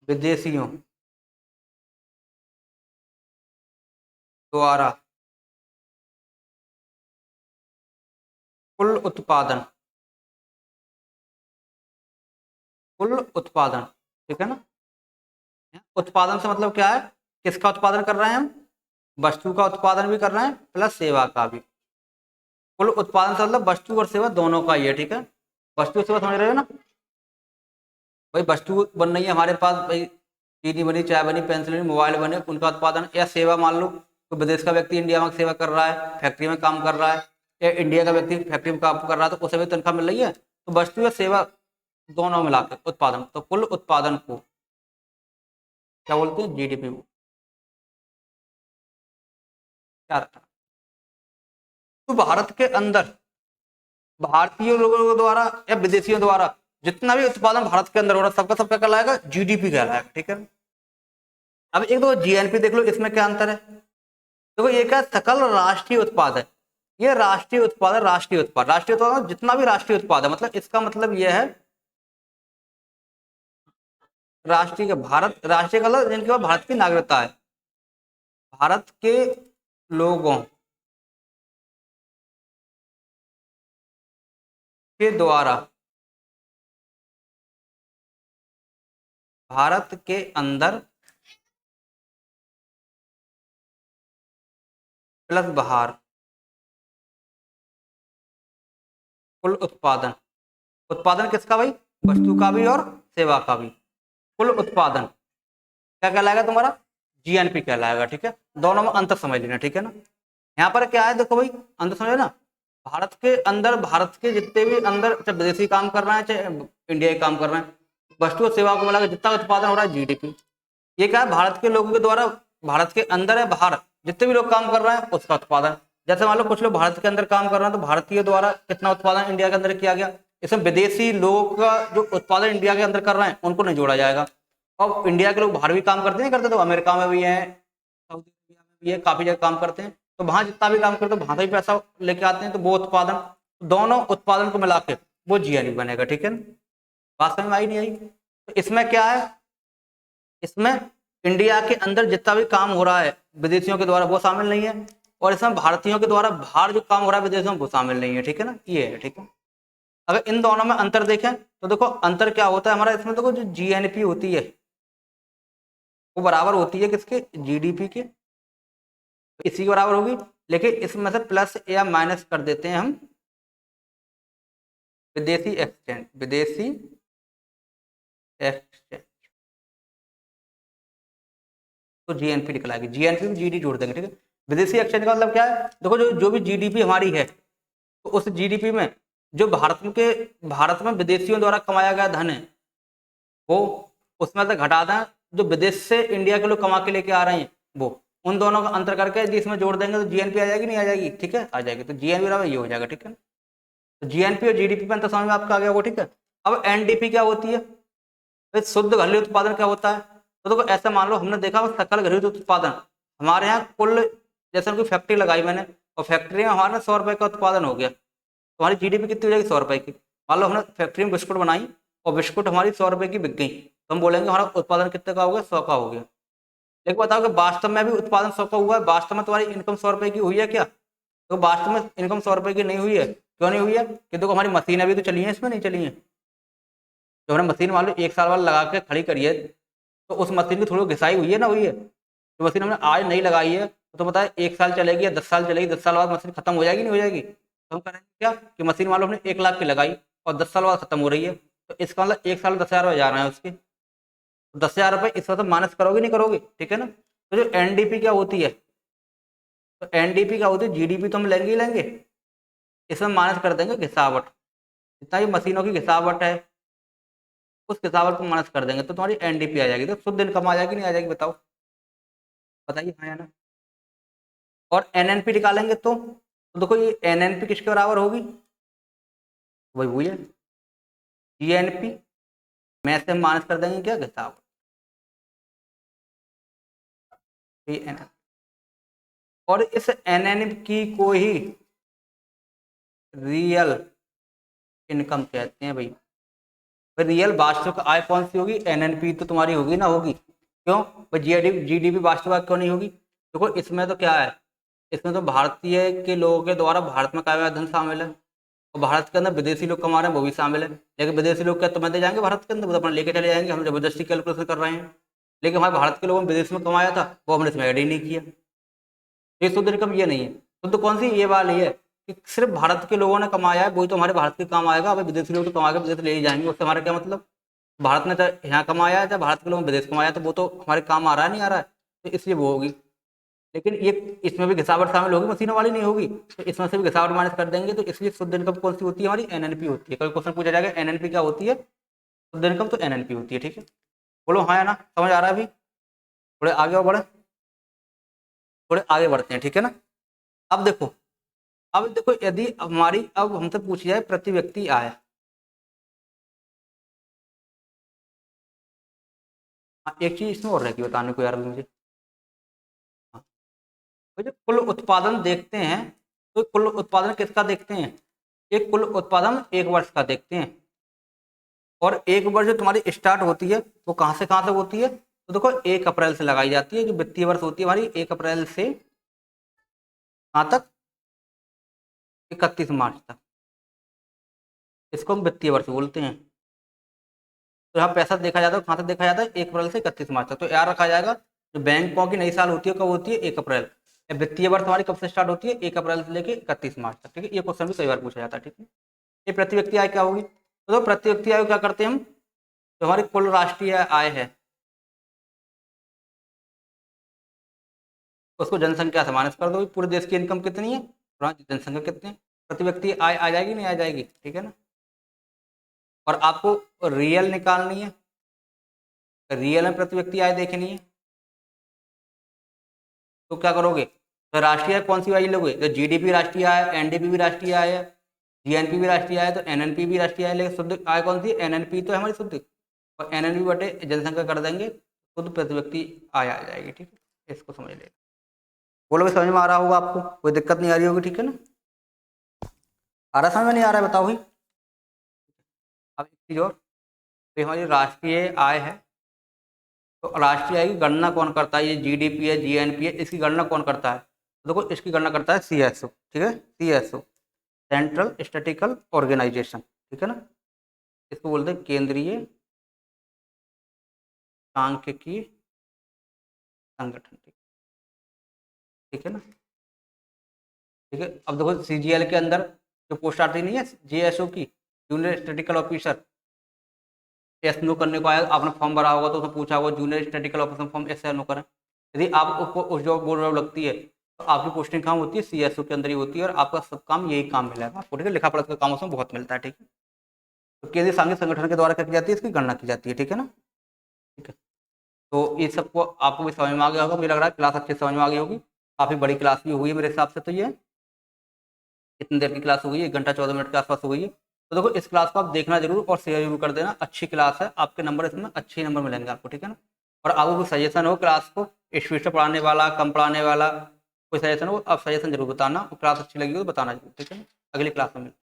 विदेशियों द्वारा कुल उत्पादन, कुल उत्पादन, ठीक है ना। उत्पादन से मतलब क्या है, किसका उत्पादन कर रहे हैं हम, वस्तु का उत्पादन भी कर रहे हैं प्लस सेवा का भी। कुल उत्पादन से मतलब वस्तु और सेवा दोनों का ही है, ठीक है। वस्तु और सेवा समझ रहे हो ना, भाई वस्तु बन रही है हमारे पास, भाई चीनी बनी, चाय बनी, पेंसिल बनी, मोबाइल बने, उनका उत्पादन। या सेवा, मान लो तो विदेश का व्यक्ति इंडिया में सेवा कर रहा है, फैक्ट्री में काम कर रहा है, या इंडिया का व्यक्ति फैक्ट्री में काम कर रहा है तो उसे भी तनख्वाह मिल रही है। तो वस्तु या सेवा दोनों मिलाकर उत्पादन, तो कुल उत्पादन को क्या बोलते हैं, जीडीपी। क्या रखा, तो भारत के अंदर भारतीय लोगों द्वारा या विदेशियों द्वारा जितना भी उत्पादन भारत के अंदर हो रहा है सबका सबका कहलाएगा जीडीपी कहलाएगा, ठीक है। अब एक दो जीएनपी देख लो, इसमें क्या अंतर है। देखो ये क्या, सकल राष्ट्रीय उत्पाद है, ये राष्ट्रीय उत्पाद है, राष्ट्रीय उत्पाद, राष्ट्रीय उत्पाद जितना भी राष्ट्रीय उत्पाद है, मतलब इसका मतलब यह है राष्ट्रीय का, भारत राष्ट्रीय का मतलब जिनके पास भारत की नागरिकता है, भारत के लोगों के द्वारा भारत के अंदर प्लस बाहर कुल उत्पादन, उत्पादन किसका भाई, वस्तु का भी और सेवा का भी, कुल उत्पादन क्या कहलाएगा तुम्हारा, जीएनपी कहलाएगा, ठीक है। दोनों में अंतर समझ लेना, ठीक है ना। यहाँ पर क्या है देखो भाई, अंतर समझ ना, भारत के अंदर भारत के जितने भी अंदर, चाहे विदेशी काम कर रहे हैं चाहे इंडिया काम कर रहे हैं, वस्तु और सेवा को मिलाकर जितना उत्पादन हो रहा है जीडीपी। ये क्या है, भारत के लोगों के द्वारा, भारत के अंदर है बाहर जितने भी लोग काम कर रहे हैं उसका उत्पादन। जैसे मान लो कुछ लोग भारत के अंदर काम कर रहे हैं तो भारतीय द्वारा कितना उत्पादन इंडिया के अंदर किया गया, इसमें विदेशी लोगों का जो उत्पादन इंडिया के अंदर कर रहे हैं उनको नहीं जोड़ा जाएगा। और इंडिया के लोग बाहर भी काम करते नहीं करते, तो अमेरिका में भी है, सऊदी अरबिया में भी है, काफी जगह काम करते हैं, तो वहां जितना भी काम करते हैं वहां से भी पैसा लेके आते हैं, तो वो उत्पादन, दोनों उत्पादन को मिला के वो जीएनपी बनेगा, ठीक है ना। बात समझ में आई नहीं आई, तो इसमें क्या है, इसमें इंडिया के अंदर जितना भी काम हो रहा है विदेशियों के द्वारा वो शामिल नहीं है, और इसमें भारतीयों के द्वारा बाहर जो काम हो रहा है विदेशों में वो शामिल नहीं है, ठीक है ना, ये है, ठीक है। अगर इन दोनों में अंतर देखें तो देखो अंतर क्या होता है हमारा, इसमें देखो जो जीएनपी होती है वो बराबर होती है किसके, जीडीपी के, तो इसी के बराबर होगी। लेकिन इसमें से प्लस या माइनस कर देते हैं हम विदेशी एक्सचेंज, विदेशी एक्सचेंज, तो जीएनपी निकल आएगी, जीएनपी में जीडी जोड़ देंगे, ठीक है। विदेशी एक्सचेंज का मतलब क्या है, देखो जो भी जीडीपी हमारी है तो उस जीडीपी में जो भारत में विदेशियों द्वारा कमाया गया धन है वो उसमें से घटा दें, जो विदेश से इंडिया के लोग कमा के लेके आ रहे हैं वो, उन दोनों का अंतर करके यदि इसमें जोड़ देंगे तो जीएनपी आ जाएगी, नहीं आ जाएगी, ठीक है, आ जाएगी। तो जीएनपी बराबर ये हो जाएगा, ठीक है। तो जीएनपी और जीडीपी में अंतर समझ में आपका आ गया वो, ठीक है। अब एनडीपी क्या होती है, तो शुद्ध घरेलू उत्पादन क्या होता है, तो देखो ऐसा मान लो हमने देखा सकल घरेलू उत्पादन हमारे यहाँ कुल, जैसे कोई फैक्ट्री लगाई मैंने और फैक्ट्री में हमारे 100 रुपए का उत्पादन हो गया, तो हमारी जीडीपी कितनी हो जाएगी, 100 रुपए की। मान लो हमने फैक्ट्री में बिस्कुट बनाई और बिस्कुट हमारी 100 रुपए की बिक गई, तो हम बोलेंगे हमारा उत्पादन कितने का हो गया, 100 का हो गया। लेकिन बताओ कि वास्तव में भी उत्पादन 100 का हुआ है, वास्तव में तुम्हारी इनकम 100 रुपए की हुई है क्या? तो वास्तव में इनकम 100 रुपए की नहीं हुई है। क्यों नहीं हुई है? कि देखो हमारी मशीन अभी तो चली है, इसमें नहीं चली है। जो हमने मशीन मान लो 1 साल बाद लगा के खड़ी करी है, तो उस मशीन की थोड़ी घिसाई हुई है ना, हुई है। तो मशीन हमने आज नहीं लगाई है तो पता है 1 साल चलेगी या 10 साल चलेगी, 10 साल बाद मशीन खत्म हो जाएगी नहीं हो जाएगी? तो हम करेंगे क्या कि मशीन मान लो हमने 1 लाख की लगाई और 10 साल बाद खत्म हो रही है, तो इसका मतलब 1 साल 10,000 रुपये जा रहे हैं उसके, तो 10,000 रुपये इस वक्त माइनस करोगे नहीं करोगे? ठीक है ना। तो जो एनडीपी क्या होती है, तो एनडीपी क्या होती है, जीडीपी तो हम लेंगे ही लेंगे, इसमें माइनस कर देंगे घिसावट, जितना ये मशीनों की घिसावट है उस घिसावट को माइनस कर देंगे तो तुम्हारी एनडीपी आ जाएगी। तो शुद्ध इनकम आ जाएगी नहीं आ जाएगी बताओ, बताइए हाँ या ना। और एनएनपी निकालेंगे तो देखो ये एनएनपी किसके बराबर होगी, वही हुई है जीएनपी, में से माइनस कर देंगे क्या, घिसावट। और इस एनएनपी को ही रियल इनकम कहते हैं भाई। फिर रियल वास्तविक आय कौन सी होगी, एनएनपी तो तुम्हारी होगी ना, होगी। क्यों भाई, जीडीपी वास्तविक आय क्यों नहीं होगी? देखो इसमें तो क्या है, इसमें तो भारतीय के लोगों के द्वारा भारत में कमाया धन शामिल है, और भारत के अंदर विदेशी लोग कमा रहे हैं वो भी शामिल है। लेकिन विदेशी लोग क्या तुम्हें दे जाएंगे भारत के अंदर, वो तो अपना लेके चले जाएंगे, हम जबरदस्ती कैलकुलेशन कर रहे हैं। लेकिन हमारे भारत के लोगों ने विदेश में कमाया था वो हमने इसमें ऐड ही नहीं किया। ये शुद्ध इनकम ये नहीं है। शुद्ध कौन सी, ये वाली है कि सिर्फ भारत के लोगों ने कमाया है वही तो हमारे भारत के काम आएगा। अभी विदेशी लोग तो कमा के विदेश ले ही जाएंगे, उससे हमारा क्या मतलब। भारत ने चाहे यहाँ कमाया है चाहे भारत के लोगों ने विदेश कमाया, तो वो तो हमारे काम आ रहा है नहीं आ रहा है, तो इसलिए वो होगी। लेकिन ये इसमें भी घिसावट शामिल होगी, मशीनों वाली नहीं होगी, तो इसमें से भी घिसावट माइनस कर देंगे, तो इसलिए शुद्ध इनकम कौन सी होती है हमारी, एनएनपी होती है। कभी क्वेश्चन पूछा जाएगा एनएनपी क्या होती है, शुद्ध इनकम तो एनएनपी होती है। ठीक है, बोलो हाँ या ना, समझ आ रहा है अभी? थोड़े आगे और बढ़े, थोड़े आगे बढ़ते हैं, ठीक है ना। अब देखो यदि हमारी अब हमसे पूछी जाए प्रति व्यक्ति आय, हाँ एक चीज इसमें और रहेगी बताने को यार मुझे, हाँ, तो जो कुल उत्पादन देखते हैं, तो कुल उत्पादन किसका देखते हैं, एक कुल उत्पादन 1 वर्ष का देखते हैं। और 1 वर्ष जो तुम्हारी स्टार्ट होती है वो कहाँ से होती है, तो देखो 1 अप्रैल से लगाई जाती है। जो वित्तीय वर्ष होती है हमारी 1 अप्रैल से कहाँ तक, 31 मार्च तक, इसको हम वित्तीय वर्ष बोलते हैं। तो यहाँ पैसा देखा जाता है कहाँ से देखा जाता है, 1 अप्रैल से 31 मार्च तक। तो याद रखा जाएगा जो बैंकों की नई साल होती है कब होती है, 1 अप्रैल। वित्तीय वर्ष हमारी कब से स्टार्ट होती है, 1 अप्रैल से लेकर 31 मार्च तक। ठीक है, ये क्वेश्चन भी कई बार पूछा जाता है। ठीक है, ये प्रति व्यक्ति आय क्या होगी, तो प्रति व्यक्ति आय क्या करते हैं हम, जो हमारी कुल राष्ट्रीय आय है उसको जनसंख्या से माइनस कर दो, पूरे देश की इनकम कितनी है, जनसंख्या कितनी है, प्रति व्यक्ति आय आ जाएगी नहीं आ जाएगी, ठीक है ना। और आपको रियल निकालनी है, रियल में प्रति व्यक्ति आय देखनी है, तो क्या करोगे, तो राष्ट्रीय आय कौन सी वाली लोगे, तो जीडीपी राष्ट्रीय आय, एनडीपी भी राष्ट्रीय आय है, जीएनपी भी राष्ट्रीय आय है, तो एनएनपी भी राष्ट्रीय आय, लेकिन शुद्ध आय कौन सी, एनएनपी तो है हमारी शुद्ध, और एनएनपी बटे जनसंख्या कर देंगे, शुद्ध प्रति व्यक्ति आय आ जाएगी। ठीक है, इसको समझ लेना। बोलो भाई, समझ में आ रहा होगा आपको, कोई दिक्कत नहीं आ रही होगी, ठीक है ना। आ रहा समझ में, नहीं आ रहा है बताओ भाई। अब एक चीज और, तो हमारी राष्ट्रीय आय है, तो राष्ट्रीय आय की गणना कौन करता है, ये जीडीपी है जीएनपी है, इसकी गणना कौन करता है, तो देखो इसकी गणना करता है सीएसओ। ठीक है, सीएसओ सेंट्रल स्टैटिस्टिकल ऑर्गेनाइजेशन, ठीक है ना, इसको बोलते हैं केंद्रीय सांख्यिकी संगठन। ठीक है ना, ठीक है। अब देखो सीजीएल के अंदर जो पोस्ट आती नहीं है जेएसओ की, जूनियर स्टैटिस्टिकल ऑफिसर, एस नो करने को आया, आपने फॉर्म भरा होगा तो उसमें पूछा होगा जूनियर स्टैटिस्टिकल ऑफिसर फॉर्म एस नो करें। यदि आप उसको उस जॉब बोर्ड में लगती है तो आपकी पोस्टिंग कहाँ होती है, सीएसओ के अंदर ही होती है, और आपका सब काम यही काम मिलेगा आपको। ठीक है, लिखा पढ़ा का काम उसमें बहुत मिलता है। ठीक है, तो केंद्रीय सांघिक संगठन के द्वारा क्या की जाती है, इसकी गणना की जाती है। ठीक है ना, ठीक है। तो ये सबको आपको भी समझ में आ गया होगा, मुझे लग रहा है क्लास अच्छे समझ में आ गई होगी, काफ़ी बड़ी क्लास भी हुई है मेरे हिसाब से। तो ये कितनी देर की क्लास हो गई है, 1 घंटा 14 मिनट के आसपास हो गई है। तो देखो इस क्लास को आप देखना जरूर और शेयर जरूर कर देना, अच्छी क्लास है, आपके नंबर इसमें अच्छे नंबर मिलेंगे आपको। ठीक है ना, और आपको कोई सजेशन हो क्लास को स्पीड से पढ़ाने वाला, कम पढ़ाने वाला, कोई सजेशन हो आप सजेशन जरूर बताना, क्लास अच्छी लगी हो तो बताना जरूर। ठीक है ना, अगली क्लास में मिलते हैं।